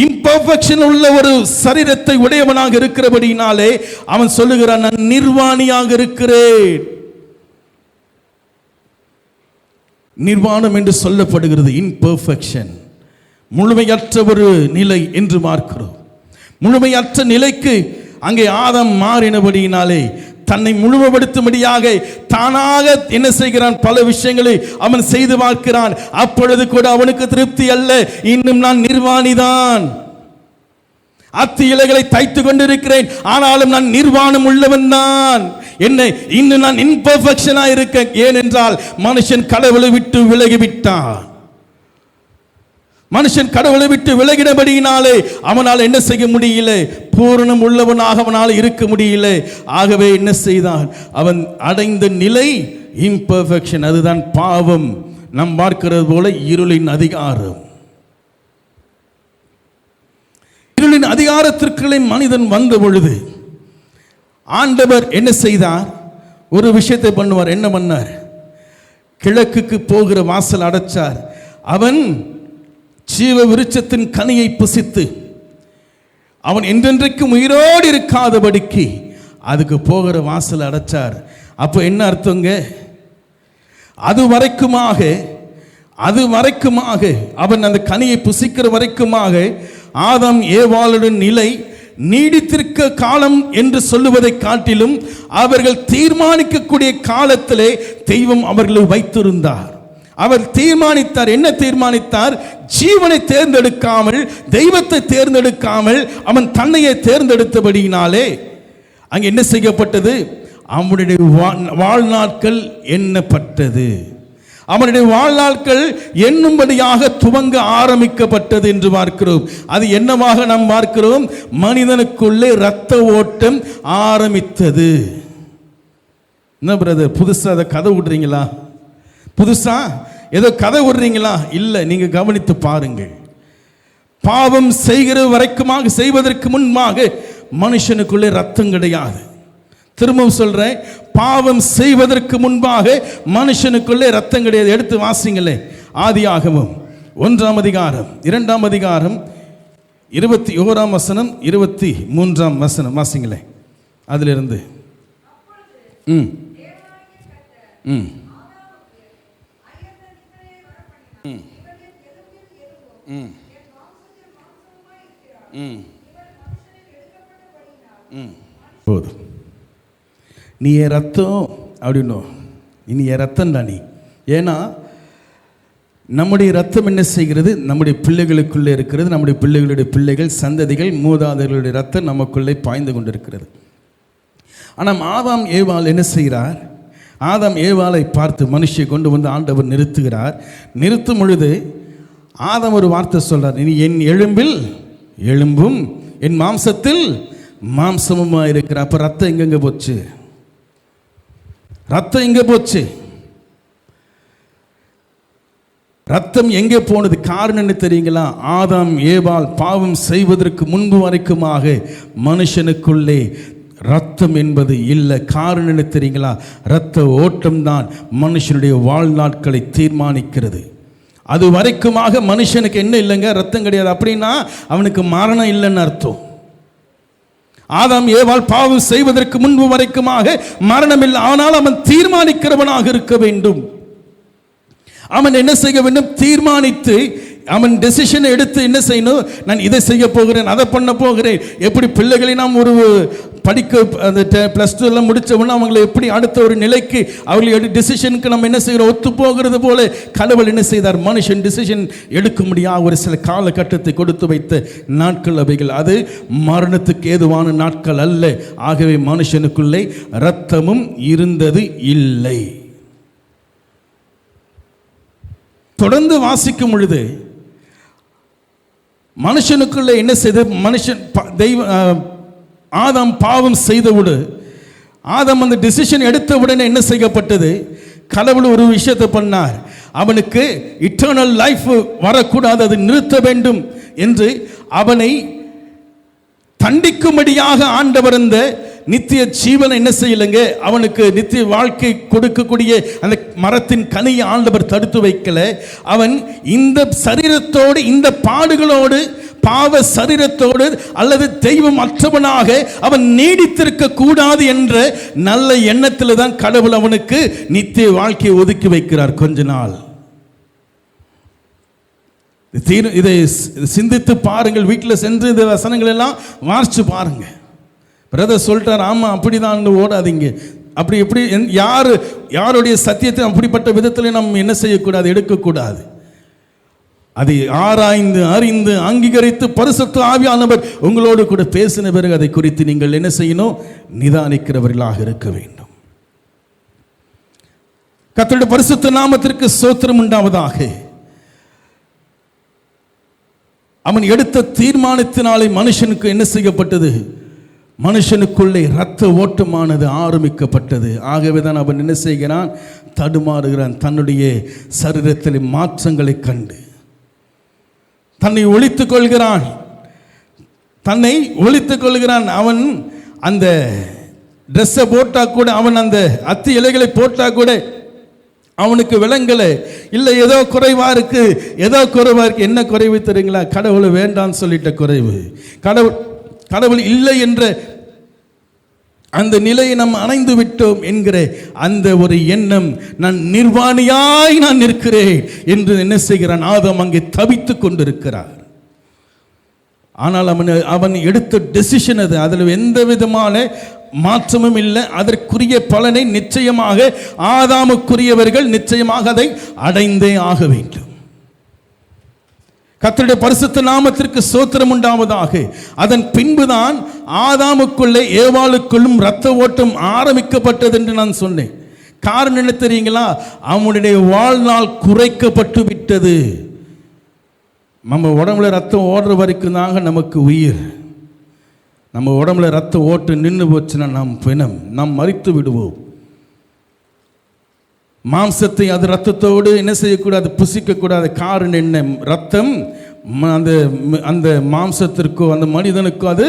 A: இம்பர்ஃபெக்ஷன் உள்ள ஒரு சரீரத்தை உடையவனாக இருக்கிறபடியினாலே அவன் சொல்லுகிறான், நான் நிர்வாணியாக இருக்கிறேன். நிர்வாணம் என்று சொல்லப்படுகிறது இம்பர்ஃபெக்ஷன், முழுமையற்ற ஒரு நிலை என்று பார்க்கிறோம். முழுமையற்ற நிலைக்கு அங்கே ஆதாம் மாறினபடியினாலே தன்னை முழுமைப்படுத்தும்படியாக தானாக என்ன செய்கிறான், பல விஷயங்களை அவன் செய்து பார்க்கிறான். அப்பொழுது கூட அவனுக்கு திருப்தி அல்ல. இன்னும் நான் நிர்வாணிதான், அத்தி இலைகளை தைத்து கொண்டிருக்கிறேன், ஆனாலும் நான் நிர்வாணம் உள்ளவன் தான். என்ன, இன்னும் நான் இம்பர்ஃபெக்ஷனா இருக்க. ஏனென்றால் மனுஷன் கடவுளை விட்டு விலகிவிட்டான். மனுஷன் கடவுளை விட்டு விலகினபடியினாலே அவனால் என்ன செய்ய முடியல, பூரணம் உள்ளவனாக அவனால் இருக்க முடியல. ஆகவே என்ன செய்தான், அவன் அடைந்த நிலை இம்பர்ஃபெக்ஷன். அதுதான் பாவம். நாம் பார்க்கிறது போல இருளின் அதிகாரம். இருளின் அதிகாரத்திற்குள்ளே மனிதன் வந்த பொழுது ஆண்டவர் என்ன செய்தார், ஒரு விஷயத்தை பண்ணுவார். என்ன பண்ணார், கிழக்குக்கு போகிற வாசல் அடைச்சார். அவன் ஜீவ விருட்சத்தின் கனியை புசித்து அவன் என்றென்றைக்கும் உயிரோடு இருக்காதபடிக்கு அதுக்கு போகிற வாசல் அடைச்சார். அப்போ என்ன அர்த்தங்க, அது வரைக்குமாக அவன் அந்த கனியை புசிக்கிற வரைக்குமாக ஆதாம் ஏவாளுடன் நிலை நீடித்திருக்க காலம் என்று சொல்லுவதை காட்டிலும் அவர்கள் தீர்மானிக்கக்கூடிய காலத்திலே தெய்வம் அவர்களை வைத்திருந்தார். அவர் தீர்மானித்தார். என்ன தீர்மானித்தார், ஜீவனை தேர்ந்தெடுக்காமல், தெய்வத்தை தேர்ந்தெடுக்காமல் அவன் தன்னையை தேர்ந்தெடுத்தபடியினாலே அங்கே என்ன செய்யப்பட்டது, அவனுடைய வாழ்நாட்கள் எண்ணப்பட்டது. அவனுடைய வாழ்நாட்கள் எண்ணும்படியாக துவங்க ஆரம்பிக்கப்பட்டது என்று பார்க்கிறோம். அது என்னவாக நாம் பார்க்கிறோம், மனிதனுக்குள்ளே இரத்த ஓட்டம் ஆரம்பித்தது. என்ன பிரதர், புதுசா அதை கதை விடுறீங்களா? புதுசா ஏதோ கதை விடுறீங்களா? இல்லை, நீங்க கவனித்து பாருங்கள். பாவம் செய்கிற வரைக்குமாக, செய்வதற்கு முன்பாக மனுஷனுக்குள்ளே ரத்தம் கிடையாது. திரும்பவும் சொல்றேன், பாவம் செய்வதற்கு முன்பாக மனுஷனுக்குள்ளே ரத்தம் கிடையாது. எடுத்து வாசிங்களே, ஆதியாகமம் 1ஆம் அதிகாரம் 2ஆம் அதிகாரம் 21ஆம் வசனம் 23ஆம் வசனம் வாசிங்களே. அதிலிருந்து போதும். நீ என் ரத்தம் அப்படின்னும், இனி என் ரத்தம் தான் நீ. ஏன்னா நம்முடைய ரத்தம் என்ன செய்கிறது, நம்முடைய பிள்ளைகளுக்குள்ளே இருக்கிறது. நம்முடைய பிள்ளைகளுடைய பிள்ளைகள், சந்ததிகள், மூதாதைகளுடைய ரத்தம் நமக்குள்ளே பாய்ந்து கொண்டிருக்கிறது. ஆனால் ஆதாம் ஏவாள் என்ன செய்கிறார், ஆதாம் ஏவாளை பார்த்து மனுஷியை கொண்டு வந்து ஆண்டவர் நிறுத்துகிறார். நிறுத்தும் பொழுது ஆதாம் ஒரு வார்த்தை சொல்றார், இனி என் எலும்பில் எலும்பும் என் மாம்சத்தில் மாம்சமுமா இருக்கிற. அப்ப ரத்தம் எங்கெங்க போச்சு, ரத்தம் எங்க போச்சு, ரத்தம் எங்கே போனது? காரணம் என்ன தெரியுங்களா, ஆதாம் ஏவாள் பாவம் செய்வதற்கு முன்பு வரைக்குமாக மனுஷனுக்குள்ளே ரத்தம் என்பது இல்லை. காரணம் என்ன தெரியுங்களா, இரத்த ஓட்டம் தான் மனுஷனுடைய வாழ்நாட்களை தீர்மானிக்கிறது. அது வரைக்குமாக மனுஷனுக்கு என்ன இல்லைங்க, ரத்தம் கிடையாது. அப்படின்னா அவனுக்கு மரணம் இல்லைன்னு அர்த்தம். ஆதாம் ஏவாள் பாவம் செய்வதற்கு முன்பு வரைக்குமாக மரணம் இல்லை. ஆனால் அவன் தீர்மானிக்கிறவனாக இருக்க வேண்டும். அவன் என்ன செய்ய வேண்டும், தீர்மானித்து அவன் டெசிஷனை எடுத்து என்ன செய்யணும், நான் இதை செய்ய போகிறேன், அதை பண்ண போகிறேன். எப்படி பிள்ளைகளை நாம் ஒரு படிக்க அந்த +2 எல்லாம் முடித்தவொன்னே அவங்களை எப்படி அடுத்த ஒரு நிலைக்கு அவர்களுடைய டெசிஷனுக்கு நம்ம என்ன செய்கிறோம், ஒத்து போகிறது போல கடவுள் என்ன செய்தார், மனுஷன் டெசிஷன் எடுக்க முடியாத ஒரு சில காலகட்டத்தை கொடுத்து வைத்த நாட்கள் அவைகள். அது மரணத்துக்கு ஏதுவான நாட்கள் அல்ல. ஆகவே மனுஷனுக்குள்ளே இரத்தமும் இருந்தது இல்லை. தொடர்ந்து வாசிக்கும் பொழுது மனுஷனுக்குள்ள என்ன செய்த, மனுஷன் ஆதாம் பாவம் செய்தவுடு, ஆதாம் அந்த டிசிஷன் எடுத்தவுடனே என்ன செய்யப்பட்டது, கடவுள் ஒரு விஷயத்தை பண்ணார். அவனுக்கு இட்டர்னல் லைஃப் வரக்கூடாது, அது நிறுத்த வேண்டும் என்று அவனை தண்டிக்கும்படியாக ஆண்டவர் அந்த நித்திய ஜீவனை என்ன செய்யலைங்க, அவனுக்கு நித்திய வாழ்க்கை கொடுக்கக்கூடிய அந்த மரத்தின் கனியை ஆண்டவர் தடுத்து வைக்கல. அவன் இந்த சரீரத்தோடு, இந்த பாடுகளோடு, பாவ சரீரத்தோடு அல்லது தெய்வம் அற்றவனாக அவன் நீடித்திருக்க கூடாது என்ற நல்ல எண்ணத்தில் தான் கடவுள் அவனுக்கு நித்திய வாழ்க்கையை ஒதுக்கி வைக்கிறார். கொஞ்ச நாள் இதை சிந்தித்து பாருங்கள். வீட்டில் சென்று இந்த வசனங்கள் எல்லாம் வாசிச்சு பாருங்க. பிரதர் சொல்லிட்டார், ஆமாம் அப்படிதான், ஓடாதீங்க. அப்படி எப்படி யாருடைய சத்தியத்தை அப்படிப்பட்ட விதத்தில் நம்ம என்ன செய்யக்கூடாது, எடுக்கக்கூடாது. அதை ஆராய்ந்து அறிந்து அங்கீகரித்து பரிசுத்த ஆவியானவர் உங்களோடு கூட பேசின பிறகு அதை குறித்து நீங்கள் என்ன செய்யணும், நிதானிக்கிறவர்களாக இருக்க வேண்டும். கர்த்தருடைய பரிசுத்த நாமத்திற்கு ஸ்தோத்திரம் உண்டாவதாக. அவன் எடுத்த தீர்மானத்தினாலே மனுஷனுக்கு என்ன செய்யப்பட்டது, மனுஷனுக்குள்ளே இரத்த ஓட்டமானது ஆரம்பிக்கப்பட்டது. ஆகவே தான் அவன் என்ன செய்கிறான், தடுமாறுகிறான். தன்னுடைய சரீரத்தில் மாற்றங்களை கண்டு தன்னை ஒழித்துக் கொள்கிறான். அவன் அந்த ட்ரெஸ்ஸை போட்டா கூட, அவன் அந்த அத்தி இலைகளை போட்டா கூட அவனுக்கு விளங்கலை. இல்லை, ஏதோ குறைவா இருக்கு. என்ன குறைவு தெரியுங்களா? கடவுளை வேண்டான்னு சொல்லிட்ட குறைவு. கடவுள் இல்லை என்ற அந்த நிலையை நாம் அணைந்து விட்டோம் என்கிற அந்த ஒரு எண்ணம், நான் நிர்வாணியாய் நான் நிற்கிறேன் என்று என்ன செய்கிறான், ஆதாம் அங்கே தவித்துக் கொண்டிருக்கிறார். ஆனால் அவன் எடுத்த டெசிஷன் அது, அதில் எந்த விதமான மாற்றமும் இல்லை. அதற்குரிய பலனை நிச்சயமாக ஆதாமுக்குரியவர்கள் நிச்சயமாக அதை அடைந்தே ஆக வேண்டும். கர்த்தருடைய பரிசுத்த நாமத்திற்கு ஸ்தோத்திரம் உண்டாவதாக. அதன் பின்புதான் ஆதாமுக்குள்ளே ஏவாளுக்குள்ளும் இரத்த ஓட்டம் ஆரம்பிக்கப்பட்டது என்று நான் சொன்னேன். காரணம் என்ன தெரியுங்களா? அவனுடைய வாழ்நாள் குறைக்கப்பட்டு விட்டது. நம்ம உடம்புல ரத்தம் ஓடுற வரைக்கும் தாங்க நமக்கு உயிர். நம்ம உடம்புல ரத்த ஓட்டு நின்று போச்சுன்னா நாம் மரித்து விடுவோம். மாம்சத்தை அது ரத்தத்தோடு என்ன செய்யக்கூடாது, புசிக்கக்கூடாது. காரணம் என்ன? ரத்தம் அந்த மாம்சத்திற்கோ அந்த மனிதனுக்கோ அது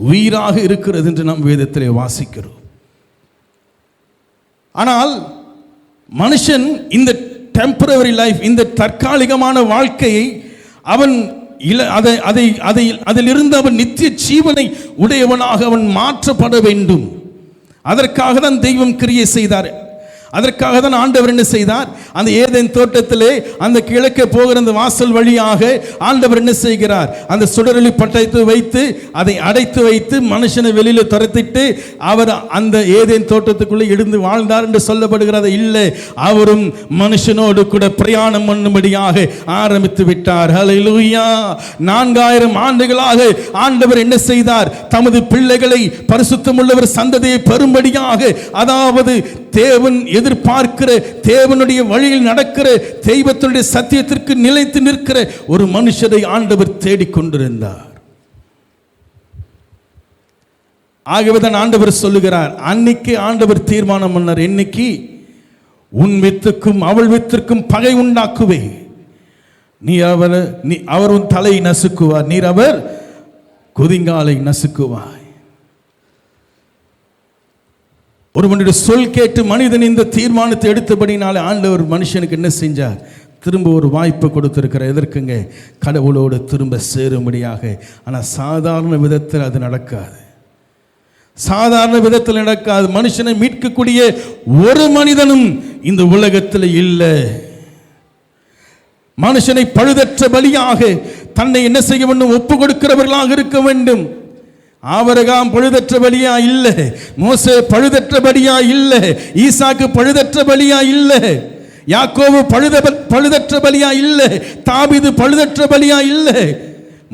A: உயிராக இருக்கிறது என்று நாம் வேதத்திலே வாசிக்கிறோம். ஆனால் மனுஷன் இந்த டெம்பரரி லைஃப், இந்த தற்காலிகமான வாழ்க்கையை அவன் அதிலிருந்து அவன் நித்திய ஜீவனை உடையவனாக அவன் மாற்றப்பட வேண்டும். அதற்காக தான் தெய்வம் கிரியை செய்தார். அதற்காக தான் ஆண்டவர் என்ன செய்தார், அந்த ஏதேன் தோட்டத்திலே அந்த கிழக்கே போகிற அந்த வாசல் வழியாக ஆண்டவர் என்ன செய்கிறார், அந்த சுடரொளி பட்டயத்தை வைத்து அதை அடைத்து வைத்து மனுஷனை வெளியில் துரத்திட்டு அவர் அந்த ஏதேன் தோட்டத்துக்குள்ளே இருந்து வாழ்ந்தார் என்று சொல்லப்படுகிறது. இல்லை, அவரும் மனுஷனோடு கூட பிரயாணம் பண்ணும்படியாக ஆரம்பித்து விட்டார். ஹல்லேலூயா. 4000 ஆண்டுகளாக ஆண்டவர் என்ன செய்தார், தமது பிள்ளைகளை பரிசுத்தமுள்ளவர் சந்ததியை பெறும்படியாக, அதாவது தேவன் எதிர்பார்க்கிற, தேவனுடைய வழியில் நடக்கிற, தெய்வத்தினுடைய சத்தியத்திற்கு நிலைத்து நிற்கிற ஒரு மனுஷரை ஆண்டவர் தேடிக்கொண்டிருந்தார். ஆகவே தான் ஆண்டவர் சொல்லுகிறார், அன்னைக்கு ஆண்டவர் தீர்மானம் பண்ணார், இன்னைக்கு உன் வித்துக்கும் அவள் வித்திற்கும் பகை உண்டாக்குவே. அவர் உன் தலை நசுக்குவார், நீர் அவர் குதிங்காலை நசுக்குவார். ஒருவனுடைய சொல் கேட்டு மனிதன் இந்த தீர்மானத்தை எடுத்தபடினாலே ஆண்டவர் மனுஷனுக்கு என்ன செஞ்சார், திரும்ப ஒரு வாய்ப்பு கொடுத்திருக்கிறார். எதற்குங்க? கடவுளோடு திரும்ப சேரும்படியாக. ஆனால் சாதாரண விதத்தில் அது நடக்காது. சாதாரண விதத்தில் நடக்காது. மனுஷனை மீட்கக்கூடிய ஒரு மனிதனும் இந்த உலகத்தில் இல்லை. மனுஷனை பழுதற்ற பலியாக தன்னை என்ன செய்ய வேண்டும், ஒப்பு கொடுக்கிறவர்களாக இருக்க வேண்டும். ஆபிரகாம் பழுதற்ற பலியா இல்லை, மோசே பழுதற்ற பலியா இல்லை, ஈசாக்கு பழுதற்ற பலியா இல்லை, யாக்கோபு பழுதற்ற பலியா இல்லை, தாவீது பழுதற்ற பலியா இல்லை,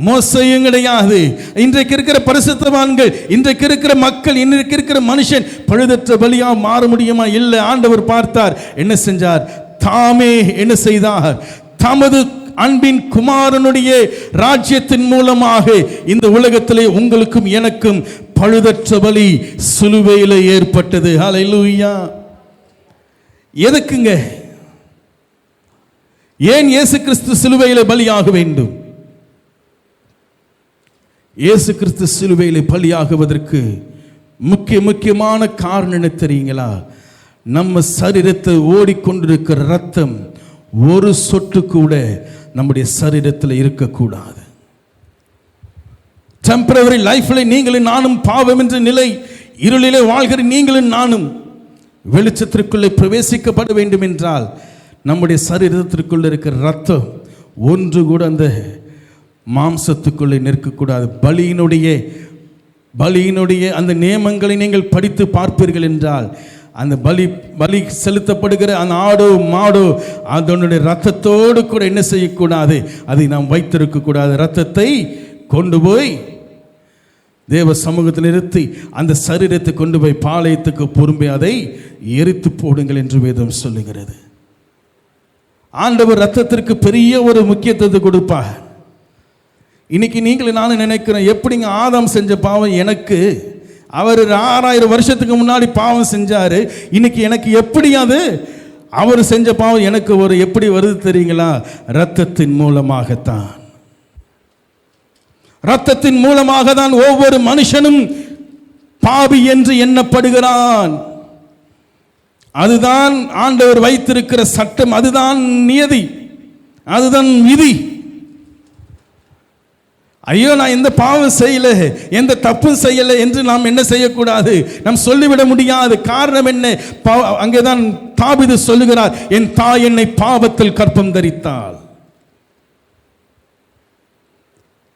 A: மோசையும் கிடையாது. இன்றைக்கு இருக்கிற பரிசுத்தவான்கள், இன்றைக்கு இருக்கிற மக்கள், இன்றைக்கு இருக்கிற மனுஷன் பழுதற்ற பலியா மாற முடியுமா? இல்லை. ஆண்டவர் பார்த்தார், என்ன செஞ்சார், தாமே என்ன செய்தார், தமது அன்பின் குமாரனுடைய ராஜ்யத்தின் மூலமாக இந்த உலகத்திலே உங்களுக்கும் எனக்கும் பழுதற்ற பலி சிலுவையில் ஏற்பட்டது. ஹல்லேலூயா. எதுக்குங்க? ஏன் இயேசு கிறிஸ்து சிலுவையில் பலியாக வேண்டும்? இயேசு கிறிஸ்து சிலுவையில் பலியாகுவதற்கு முக்கியமான காரணம் என்ன தெரியுங்களா? நம்ம சரீரத்தை ஓடிக்கொண்டிருக்கிற ரத்தம் ஒரு சொட்டு கூட நம்முடைய சரீரத்தில் இருக்கக்கூடாது. டெம்பரரி லைஃப்ல நீங்களும் நானும் பாவம் என்ற நிலை இருளிலே வாழ்கிற நீங்களும் நானும் வெளிச்சத்திற்குள்ளே பிரவேசிக்கப்பட வேண்டும் என்றால் நம்முடைய சரீரத்திற்குள்ள இருக்கிற ரத்தம் ஒன்று கூட அந்த மாம்சத்துக்குள்ளே நிற்கக்கூடாது. பலியினுடைய அந்த நியமங்களை நீங்கள் படித்து பார்ப்பீர்கள் என்றால், அந்த பலி செலுத்தப்படுகிற அந்த ஆடோ மாடோ அதனுடைய இரத்தத்தோடு கூட என்ன செய்யக்கூடாது, அதை நாம் வைத்திருக்கக்கூடாது. இரத்தத்தை கொண்டு போய் தேவ சமூகத்தில் நிறுத்தி அந்த சரீரத்தை கொண்டு போய் பாளையத்துக்கு பொறும்பை அதை எரித்து போடுங்கள் என்று வேதம் சொல்லுகிறது. ஆண்டவர் இரத்தத்திற்கு பெரிய ஒரு முக்கியத்துவத்தை கொடுப்பார். இன்னைக்கு நீங்களும் நானும் நினைக்கிறோம், எப்படிங்க ஆதாம் செஞ்ச பாவம் எனக்கு, அவர் 6000 வருஷத்துக்கு முன்னாடி பாவம் செஞ்சாரு, இன்னைக்கு எனக்கு எப்படி அது அவர் செஞ்ச பாவம் எனக்கு ஒரு எப்படி வருது தெரியுங்களா? இரத்தத்தின் மூலமாகத்தான். இரத்தத்தின் மூலமாக தான் ஒவ்வொரு மனுஷனும் பாவி என்று எண்ணப்படுகிறான். அதுதான் ஆண்டவர் வைத்திருக்கிற சட்டம், அதுதான் நியதி, அதுதான் விதி. ஐயோ நான் எந்த பாவம் செய்யல, எந்த தப்பும் செய்யல என்று நாம் என்ன செய்யக்கூடாது, நாம் சொல்லிவிட முடியாது. காரணம் என்ன? அங்கேதான் தாவீது சொல்லுகிறார், என் தாய் என்னை பாவத்தில் கற்பம் தரித்தாள்.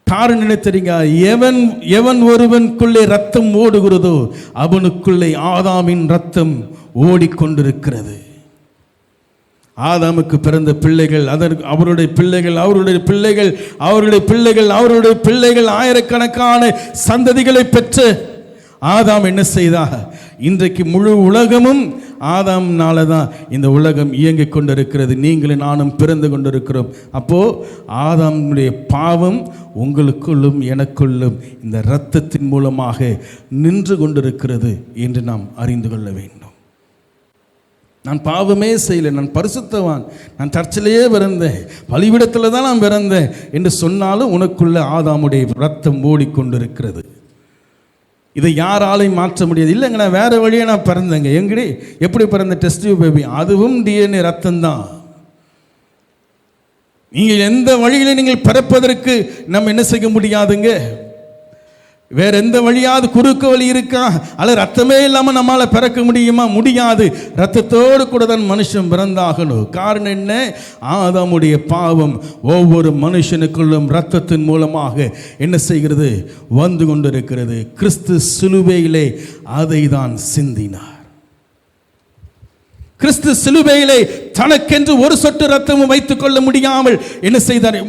A: காரணம் என்ன தெரியுங்க? எவன் ஒருவனுக்குள்ளே ரத்தம் ஓடுகிறதோ அவனுக்குள்ளே ஆதாமின் ரத்தம் ஓடிக்கொண்டிருக்கிறது. ஆதாமுக்கு பிறந்த பிள்ளைகள், அவருடைய பிள்ளைகள் ஆயிரக்கணக்கான சந்ததிகளை பெற்று ஆதாம் என்ன செய்தார்? இன்றைக்கு முழு உலகமும் ஆதாம்னால தான் இந்த உலகம் இயங்கிக் கொண்டிருக்கிறது. நீங்களும் நானும் பிறந்து கொண்டிருக்கிறோம். அப்போ ஆதாமுடைய பாவம் உங்களுக்குள்ளும் எனக்குள்ளும் இந்த இரத்தத்தின் மூலமாக நின்று கொண்டிருக்கிறது என்று நாம் அறிந்து கொள்ள வேண்டும். நான் பாவமே செய்யலை, நான் பரிசுத்தவான், நான் சர்ச்சிலேயே பிறந்தேன், பலிபீடத்தில் தான் நான் பிறந்தேன் என்று சொன்னாலும் உனக்குள்ள ஆதாமுடைய ரத்தம் ஓடிக்கொண்டிருக்கிறது. இதை யாராலையும் மாற்ற முடியாது. இல்லைங்க நான் வேறு வழியே நான் பிறந்தேங்க, எங்கடி எப்படி பிறந்த டெஸ்ட் பேபி, அதுவும் டிஎன்ஏ ரத்தம்தான். நீங்கள் எந்த வழியில நீங்கள் பிறப்பதற்கு நம்ம என்ன செய்ய முடியாதுங்க. வேற எந்த வழியாவது குறுக்கு வழி இருக்கா? அல்ல ரத்தமே இல்லாமல் நம்மளால் பிறக்க முடியுமா? முடியாது. ரத்தத்தோடு கூட தான் மனுஷன் பிறந்தாகணும். காரணம் என்ன? ஆதாமுடைய பாவம் ஒவ்வொரு மனுஷனுக்குள்ளும் ரத்தத்தின் மூலமாக என்ன செய்கிறது? வந்து கொண்டிருக்கிறது. கிறிஸ்து சிலுவையிலே அதை தான் சிந்தினார். கிறிஸ்து சிலுவையிலே தனக்கென்று ஒரு சொட்டு ரத்தமும் வைத்துக் கொள்ள முடியாமல் என்ன செய்தார்?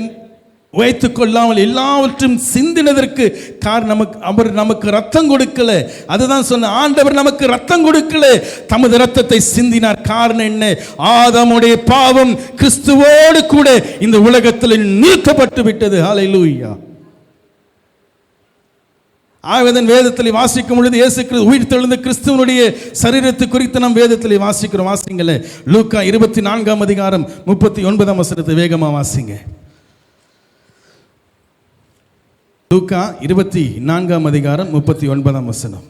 A: வைத்துக் கொள்ளாமல் எல்லாவற்றும் சிந்தினதற்கு காரணம் அவர் நமக்கு ரத்தம் கொடுக்கல. அதுதான் சொன்ன ஆண்டவர் நமக்கு ரத்தம் கொடுக்கல, தமது ரத்தத்தை சிந்தினார். காரணம் என்ன? ஆதாமுடைய பாவம் கிறிஸ்துவோடு கூட இந்த உலகத்தில் நீக்கப்பட்டு விட்டது. ஹல்லேலூயா. ஆகவேதான் வேதத்தில் வாசிக்கும் பொழுது இயேசு கிறிஸ்து உயிர் தெழுந்த கிறிஸ்துவனுடைய சரீரத்தை குறித்து நாம் வேதத்தில் வாசிக்கிறோம். வாசிங்களே, லூக்கா 24ஆம் அதிகாரம் 39ஆம் வசனத்தை வேகமாக வாசிங்க. லூக்கா 24ஆம் அதிகாரம் 39ஆம் வசனம்.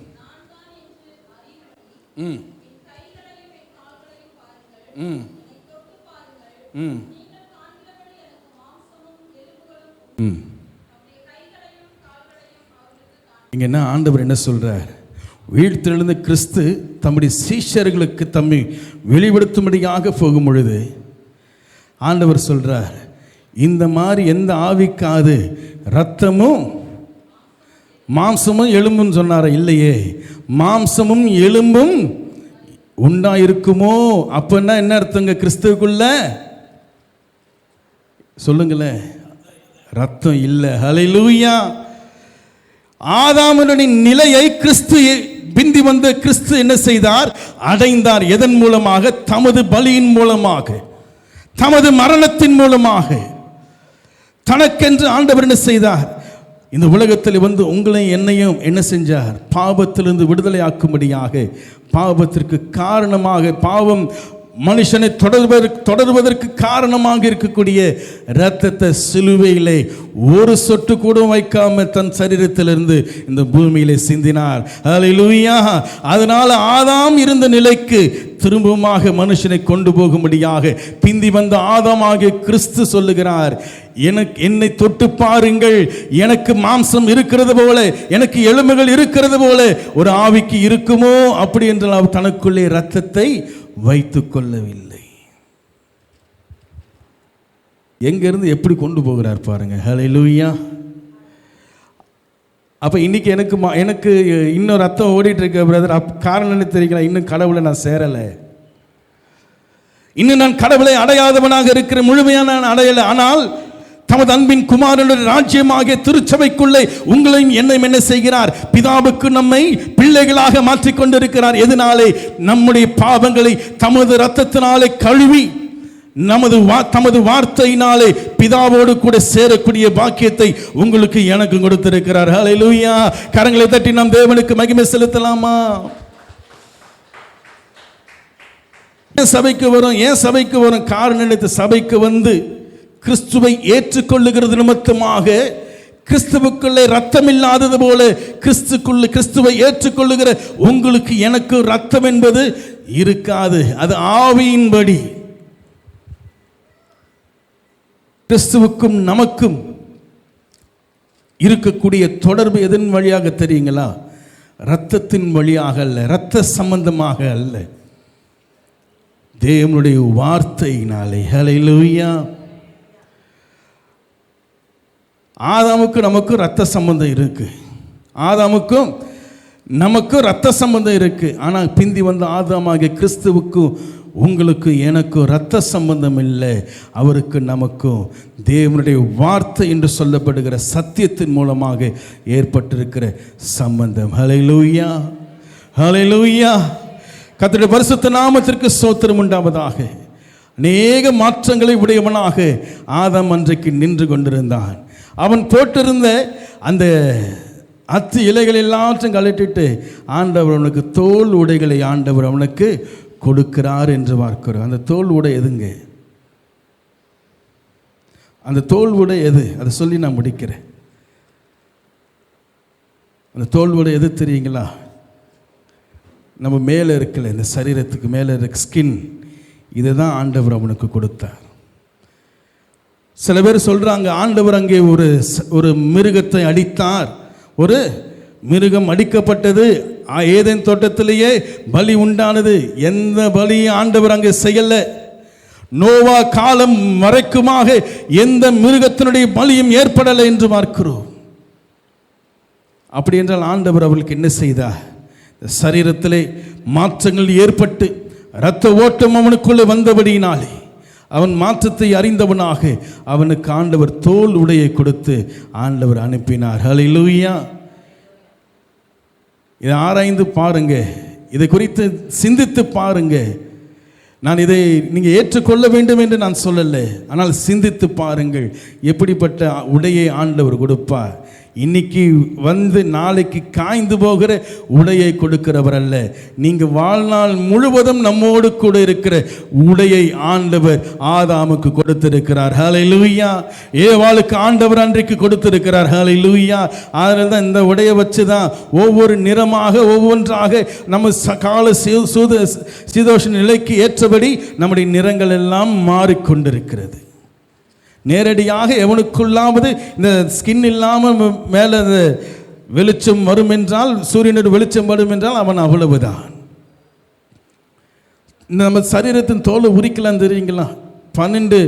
A: இங்க என்ன ஆண்டவர் என்ன சொல்றார்? உயிர்த்தெழுந்த கிறிஸ்து தம்முடைய சீஷர்களுக்கு தம்மை வெளிப்படுத்தும்படியாக போகும் பொழுது ஆண்டவர் சொல்றார், இந்த மாதிரி எந்த ஆவிக்காது ரத்தமும் மாம்சமும் எலும்பும் சொன்னார? இல்லையே, மாம்சமும் எலும்பும் உண்டாயிருக்குமோ? அப்படின்னா என்ன அர்த்தங்க? கிறிஸ்துவுக்குள்ள சொல்லுங்களேன், ரத்தம் இல்லை. ஹல்லேலூயா. ஆதாமுடைய நிலையை கிறிஸ்து பிந்தி வந்த கிறிஸ்து என்ன செய்தார்? அடைந்தார். எதன் மூலமாக? தமது பலியின் மூலமாக, தமது மரணத்தின் மூலமாக. தனக்கென்று ஆண்டவர் என்ன செய்தார்? இந்த உலகத்தில் வந்து உங்களையும் என்னையும் என்ன செஞ்சார்? பாவத்திலிருந்து விடுதலை ஆக்கும்படியாக, பாவத்திற்கு காரணமாக, பாவம் மனுஷனை தொடர்வதற்கு காரணமாக இருக்கக்கூடிய இரத்தத்தை சிலுவையிலே ஒரு சொட்டு கூட வைக்காம தன் சரீரத்திலிருந்து இந்த பூமியிலே சிந்தினார். ஹல்லேலூயா. அதனால ஆதாம் இருந்த நிலைக்கு திரும்பமாக மனுஷனை கொண்டு போகும்படியாக பிந்தி வந்த ஆதாமாகிய கிறிஸ்து சொல்லுகிறார், என்னை தொட்டு பாருங்கள், எனக்கு மாம்சம் இருக்கிறது போல, எனக்கு எலும்புகள் இருக்கிறது போல ஒரு ஆவிக்கு இருக்குமோ? அப்படி என்றால் அவர் தனக்குள்ளே இரத்தத்தை வைத்துக் கொள்ளவில்லை. எங்கேருந்து எப்படி கொண்டு போகிறார் பாருங்க. ஹல்லேலூயா. அப்போ இன்றைக்கி எனக்கு இன்னும் ரத்தம் ஓடிட்டு இருக்க பிரதர். காரணம் என்ன தெரியுங்களா? இன்னும் கடவுளை நான் சேரலை, இன்னும் நான் கடவுளை அடையாதவனாக இருக்கிற, முழுமையான நான் அடையலை. ஆனால் தமது அன்பின் குமாரனுடைய ராஜ்யமாகிய திருச்சபைக்குள்ளே உங்களையும் என்னையும் என்ன செய்கிறார்? பிதாவுக்கு நம்மை பிள்ளைகளாக மாற்றிக்கொண்டிருக்கிறார். எதனாலே? நம்முடைய பாவங்களை தமது இரத்தத்தினாலே கழுவி தமது வார்த்தையினாலே பிதாவோடு கூட சேரக்கூடிய பாக்கியத்தை உங்களுக்கு எனக்கு கொடுத்திருக்கிறார். ஹல்லேலூயா. கரங்களை தட்டி நாம் தேவனுக்கு மகிமை செலுத்தலாமா? சபைக்கு வரும். ஏன் சபைக்கு வரும்? காரணம், சபைக்கு வந்து கிறிஸ்துவை ஏற்றுக்கொள்ளுகிறது நிமித்தமாக, கிறிஸ்துவுக்குள்ளே ரத்தம் இல்லாதது போல கிறிஸ்துவை ஏற்றுக்கொள்ளுகிற உங்களுக்கு எனக்கு ரத்தம் என்பது இருக்காது. அது ஆவியின்படி. கிறிஸ்துவுக்கும் நமக்கும் இருக்கக்கூடிய தொடர்பு எதன் வழியாக தெரியுங்களா? இரத்தத்தின் வழியாக அல்ல, இரத்த சம்பந்தமாக அல்ல, தேவனுடைய வார்த்தையினாலே. ஹல்லேலூயா. ஆதாமுக்கு நமக்கும் இரத்த சம்பந்தம் இருக்கு. ஆதாமுக்கும் நமக்கும் இரத்த சம்பந்தம் இருக்கு. ஆனால் பிந்தி வந்த ஆதாமாகிய கிறிஸ்துவுக்கும் உங்களுக்கு எனக்கு இரத்த சம்பந்தம் இல்லை. அவருக்கு நமக்கும் தேவனுடைய வார்த்தை என்று சொல்லப்படுகிற சத்தியத்தின் மூலமாக ஏற்பட்டிருக்கிற சம்பந்தம். ஹல்லேலூயா, ஹல்லேலூயா. கர்த்தருடைய பரிசுத்த நாமத்திற்கு ஸ்தோத்திரம் உண்டாவதாக. அநேக மாற்றங்களை உடையவனாக ஆதாம் அன்றைக்கு நின்று கொண்டிருந்தான். அவன் போட்டிருந்த அந்த அத்தி இலைகள் எல்லாத்தையும் கழட்டிட்டு ஆண்டவர் அவனுக்கு தோல் உடைகளை ஆண்டவர் அவனுக்கு கொடுக்கிறார் என்று பார்க்கிறோம். அந்த தோல் உடை எதுங்க? அந்த தோல் உடை எது? அதை சொல்லி நான் முடிக்கிறேன். அந்த தோல் உடை எது தெரியுங்களா? நம்ம மேலே இருக்கல, இந்த சரீரத்துக்கு மேலே இருக்க ஸ்கின், இதை தான் ஆண்டவர் அவனுக்கு கொடுத்தார். சில பேர் சொல்கிறாங்க ஆண்டவர் அங்கே ஒரு மிருகத்தை அடித்தார். ஒரு மிருகம் அடிக்கப்பட்டது, ஏதேன் தோட்டத்திலேயே பலி உண்டானது. எந்த பலியும் ஆண்டவர் அங்கே செய்யல. நோவா காலம் வரைக்குமாக எந்த மிருகத்தினுடைய பலியும் ஏற்படலை என்று பார்க்கிறோம். அப்படி என்றால் ஆண்டவர் அவர்களுக்கு என்ன செய்தார்? சரீரத்திலே மாற்றங்கள் ஏற்பட்டு இரத்த ஓட்டம் அவனுக்குள்ளே வந்தபடியினாலே அவன் மாற்றத்தை அறிந்தவனாக அவனுக்கு ஆண்டவர் தோல் உடையை கொடுத்து ஆண்டவர் அனுப்பினார். ஹல்லேலூயா. இதை ஆராய்ந்து பாருங்க, இதை குறித்து சிந்தித்து பாருங்க. நான் இதை நீங்கள் ஏற்றுக்கொள்ள வேண்டும் என்று நான் சொல்லலை, ஆனால் சிந்தித்து பாருங்கள் எப்படிப்பட்ட உடையை ஆண்டவர் கொடுப்பார். இன்னைக்கு வந்து நாளைக்கு காய்ந்து போகிற உடையை கொடுக்கிறவர் அல்ல. நீங்கள் வாழ்நாள் முழுவதும் நம்மோடு கூட இருக்கிற உடையை ஆண்டவர் ஆதாமுக்கு கொடுத்திருக்கிறார். ஹல்லேலூயா. ஏவாளுக்கு ஆண்டவர் அன்றைக்கு கொடுத்திருக்கிறார். ஹல்லேலூயா. அதனால தான் இந்த உடையை வச்சு தான் ஒவ்வொரு நிறமாக ஒவ்வொன்றாக நம்ம கால சீதோஷ நிலைக்கு ஏற்றபடி நம்முடைய நிறங்கள் எல்லாம் மாறிக்கொண்டிருக்கிறது. நேரடியாக எவனுக்குள்ளாவது இந்த ஸ்கின் இல்லாமல் மேலே வெளிச்சம் வரும் என்றால், சூரியனோட வெளிச்சம் வரும் என்றால் அவன் அவ்வளவுதான். நம்ம சரீரத்தின் தோலை உரிக்கலாம் தெரியுங்களா? 12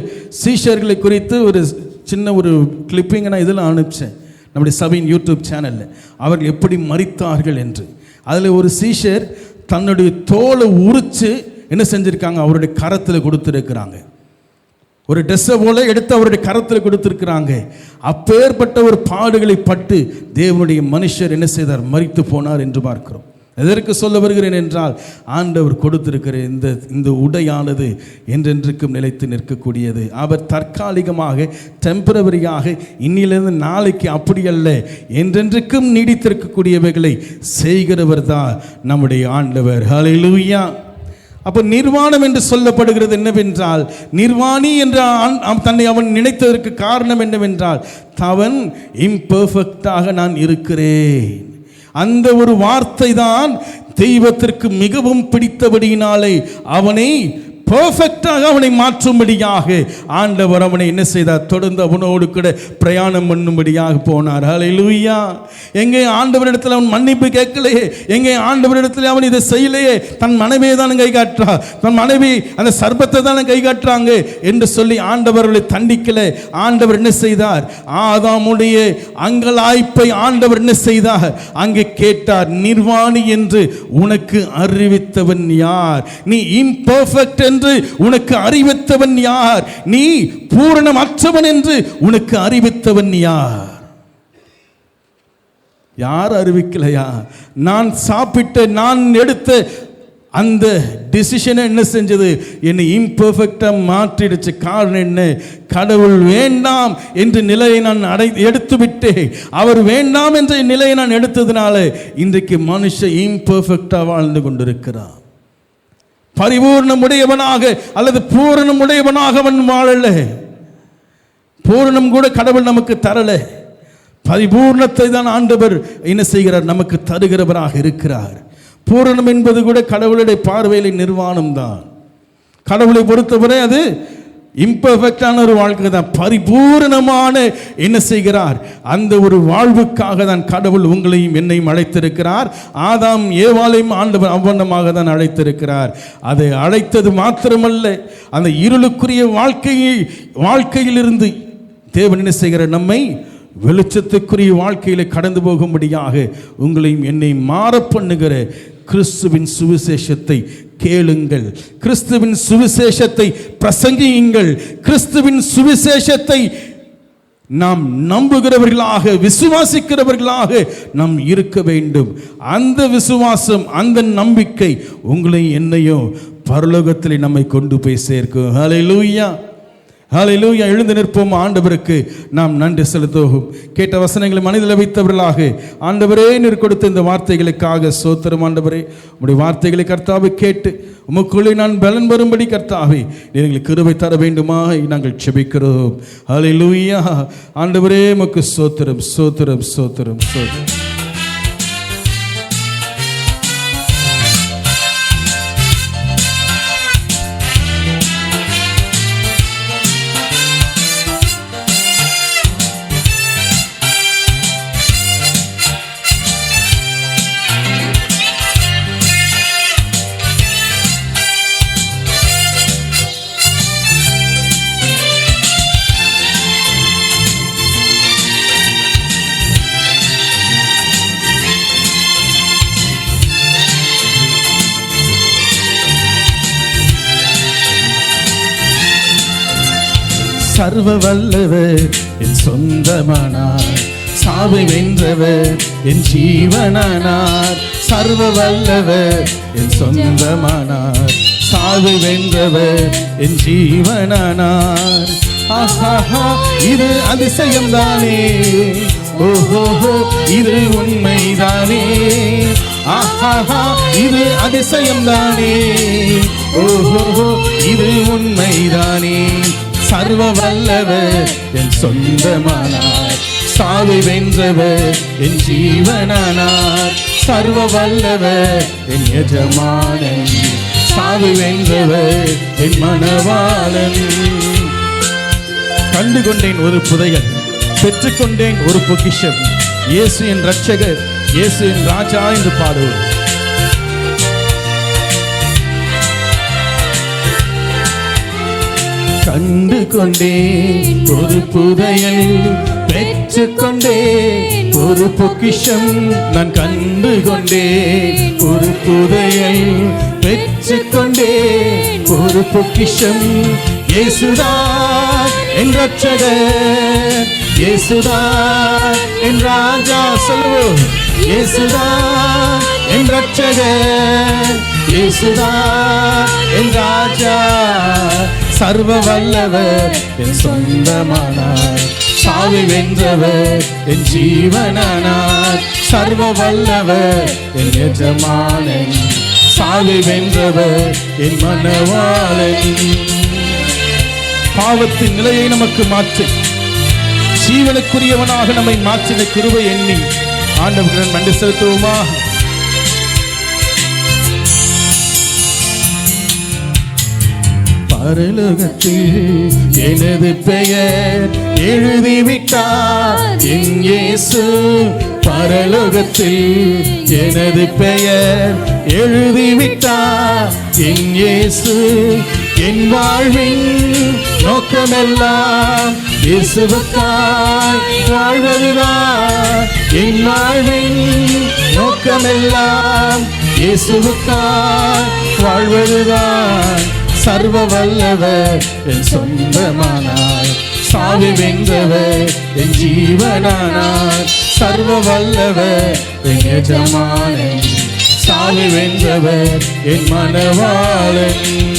A: சீஷர்களை குறித்து ஒரு சின்ன ஒரு கிளிப்பிங்கை நான் இதில் அனுப்பிச்சேன் நம்முடைய சபையின் யூடியூப் சேனலில். அவர்கள் எப்படி மரித்தார்கள் என்று. அதில் ஒரு சீஷர் தன்னுடைய தோலை உரித்து என்ன செஞ்சுருக்காங்க? அவருடைய கரத்தில் கொடுத்துருக்கிறாங்க. ஒரு ட்ரெஸ்ஸை போல எடுத்து அவருடைய கரத்தில் கொடுத்திருக்கிறாங்க. அப்பேற்பட்ட ஒரு பாடுகளை பட்டு தேவனுடைய மனுஷர் என்ன செய்தார்? மரித்து போனார் என்று பார்க்கிறோம். எதற்கு சொல்ல வருகிறேன் என்றால், ஆண்டவர் கொடுத்திருக்கிற இந்த உடையானது என்றென்றைக்கும் நிலைத்து நிற்கக்கூடியது. அவர் தற்காலிகமாக டெம்பரவரியாக இன்னிலிருந்து நாளைக்கு அப்படி அல்ல, என்றென்றைக்கும் நீடித்திருக்கக்கூடியவைகளை செய்கிறவர் தான் நம்முடைய ஆண்டவர். ஹல்லேலூயா. அப்போ நிர்வாணம் என்று சொல்லப்படுகிறது என்னவென்றால், நிர்வாணி என்ற தன்னை அவன் நினைத்ததற்கு காரணம் என்னவென்றால், அவன் இம்பெர்ஃபெக்டாக நான் இருக்கிறேன். அந்த ஒரு வார்த்தை தான் தெய்வத்திற்கு மிகவும் பிடித்தபடியினாலே அவனை பெர்ஃபெக்ட் பெர்ஃபெக்டாக அவனை மாற்றும்படியாக ஆண்டவர் அவனை என்ன செய்தார்? தொடர்ந்து அவனோடு கூட பிரயாணம் பண்ணும்படியாக போனார். ஹல்லேலூயா. எங்கே ஆண்டவரிடத்தில் அவன் மன்னிப்பு கேட்கலையே, எங்கே ஆண்டவரிடத்தில் அவன் இதை செய்யலையே, தன் மனைவியை தானே கை காட்டுறா, தன் மனைவி அந்த சர்பத்தை தானே கை காட்டுறாங்க என்று சொல்லி ஆண்டவர்களை தண்டிக்கல. ஆண்டவர் என்ன செய்தார்? ஆதாமுடைய அங்கலாய்ப்பை ஆண்டவர் என்ன செய்தார்? அங்கே கேட்டார், நிர்வாணி என்று உனக்கு அறிவித்தவன் யார்? நீ இம்பர்ஃபெக்ட் என்று உனக்கு அறிவித்தவன் யார்? நீ பூரணமற்றவன் என்று உனக்கு அறிவித்தவன் யார்? யார் அறிவிக்கலையா? நான் சாப்பிட்ட, நான் எடுத்த அந்த டிசிஷனை என்ன செஞ்சது? என்னை இம்பர்ஃபெக்டா மாற்றிடுச்சு. காரணம் என்ன? கடவுள் வேண்டாம் என்ற நிலையை நான் எடுத்து விட்டேன். அவர் வேண்டாம் என்ற நிலையை நான் எடுத்ததுனால இன்றைக்கு மனுஷன் இம்பர்ஃபெக்டா வாழ்ந்து கொண்டிருக்கிறான். பரிபூர்ணமுடையவனாக அல்லது பூரணமுடையவனாக அவன் வாழல. பூரணம் கூட கடவுள் நமக்கு தரல. பரிபூர்ணத்தை தான் ஆண்டவர் என்ன செய்கிறார்? நமக்கு தருகிறவராக இருக்கிறார். பூரணம் என்பது கூட கடவுளுடைய பார்வையில் நிர்வாணம் தான். கடவுளை பொறுத்தவரை அது இம்பர்ஃபெக்டான ஒரு வாழ்க்கை தான். பரிபூரணமான என்ன செய்கிறார்? அந்த ஒரு வாழ்வுக்காக தான் கடவுள் உங்களையும் என்னையும் அழைத்திருக்கிறார். ஆதாம் ஏவாளையும் ஆண்டவர் அவ்வண்ணமாக தான் அழைத்திருக்கிறார். அதை அழைத்தது மாத்திரமல்ல, அந்த இருளுக்குரிய வாழ்க்கையிலிருந்து தேவன் என்ன செய்கிறார்? நம்மை வெளிச்சத்துக்குரிய வாழ்க்கையில கடந்து போகும்படியாக உங்களையும் என்னையும் மாற பண்ணுகிற கிறிஸ்துவின் சுவிசேஷத்தை கேளுங்கள், கிறிஸ்துவின் சுவிசேஷத்தை பிரசங்கியுங்கள். கிறிஸ்துவின் சுவிசேஷத்தை நாம் நம்புகிறவர்களாக, விசுவாசிக்கிறவர்களாக நாம் இருக்க வேண்டும். அந்த விசுவாசம், அந்த நம்பிக்கை உங்களை என்னையும் பரலோகத்திலே நம்மை கொண்டு போய் சேர்க்கும். ஹல்லேலூயா, ஹல்லேலூயா. எழுந்து நிற்போம். ஆண்டவருக்கு நாம் நன்றி செலுத்துவோம். கேட்ட வசனங்களை மனதில் வைத்தவர்களாக ஆண்டவரே நீர் கொடுத்த இந்த வார்த்தைகளுக்காக ஸ்தோத்திரம். ஆண்டவரே, உம்முடைய வார்த்தைகளை கர்த்தாவை கேட்டு உமக்குள்ளே நான் பலன் வரும்படி கர்த்தாவே நீர் எங்களுக்கு கிருபை தர வேண்டுமா நாங்கள் ஜெபிக்கிறோம். ஹல்லேலூயா. ஆண்டவரே உமக்கு ஸ்தோத்திரம், ஸ்தோத்திரம், ஸ்தோத்திரம், ஸ்தோத்திரம். சர்வ வல்லவர் என் சொந்தமானார், சாவை வென்றவர் என் ஜீவனானார். சர்வ வல்லவர் என் சொந்தமானார், சாவை வென்றவர் என் ஜீவனானார். ஆஹா, இது அதிசயம்தானே, ஓஹோ இது உண்மைதானே. ஆஹா, இது அதிசயம்தானே, ஓஹோ இது உண்மைதானே. சர்வ வல்லவர் என் சொந்தமானார், சாவை வென்றவர் என் ஜீவனானார். சர்வ வல்லவர் என் எஜமானன், சாவை வென்றவர் என் மணவாளன். கண்டுகொண்டேன் ஒரு புதையல், பெற்றுக்கொண்டேன் ஒரு பொக்கிஷம். இயேசு என் ரட்சகர், இயேசு என் ராஜா என்று பாடுவோம். கண்டு கொண்டேன் ஒரு புதையல், பெற்றுக்கொண்டேன் ஒரு பொக்கிஷம். நான் கண்டு கொண்டேன் ஒரு புதையல், பெற்றுக்கொண்டேன் ஒரு பொக்கிஷம். இயேசுதான் என் ரட்சகர், இயேசுதான் என் ராஜா. சொல்லுவோம், இயேசுதான் என் ரட்சகர், இயேசுதான் என் ராஜா. சர்வ வல்லவர் என் சொந்தமானார், சாவை வென்றவர் என் ஜீவனானார். சர்வ வல்லவர் என் எஜமானன், சாவை வென்றவர் என் மணவாளன். பாவத்தின் நிலையை நமக்கு மாற்றி ஜீவனுக்குரியவனாக நம்மை மாற்றின கிருபை எண்ணி ஆண்டவருடன் நன்றி செலுத்துவோமா? பரலோகத்தில் எனது பெயர் எழுதிவிட்டார் என் இயேசு. பரலோகத்தில் எனது பெயர் எழுதிவிட்டார் என் இயேசு. என் வாழ்வின் நோக்கமெல்லாம் இயேசுவுக்காய் வாழ்வதுதான். என் வாழ்வின் நோக்கமெல்லாம் இயேசுவுக்காய் வாழ்வதுதான். சர்வ வல்லவர் என் சொந்தமானார், சாவி வென்றவர் என் ஜீவனானார். சர்வ வல்லவர் என் எஜமானன், சாவி வென்றவர் என் மனவாளன்.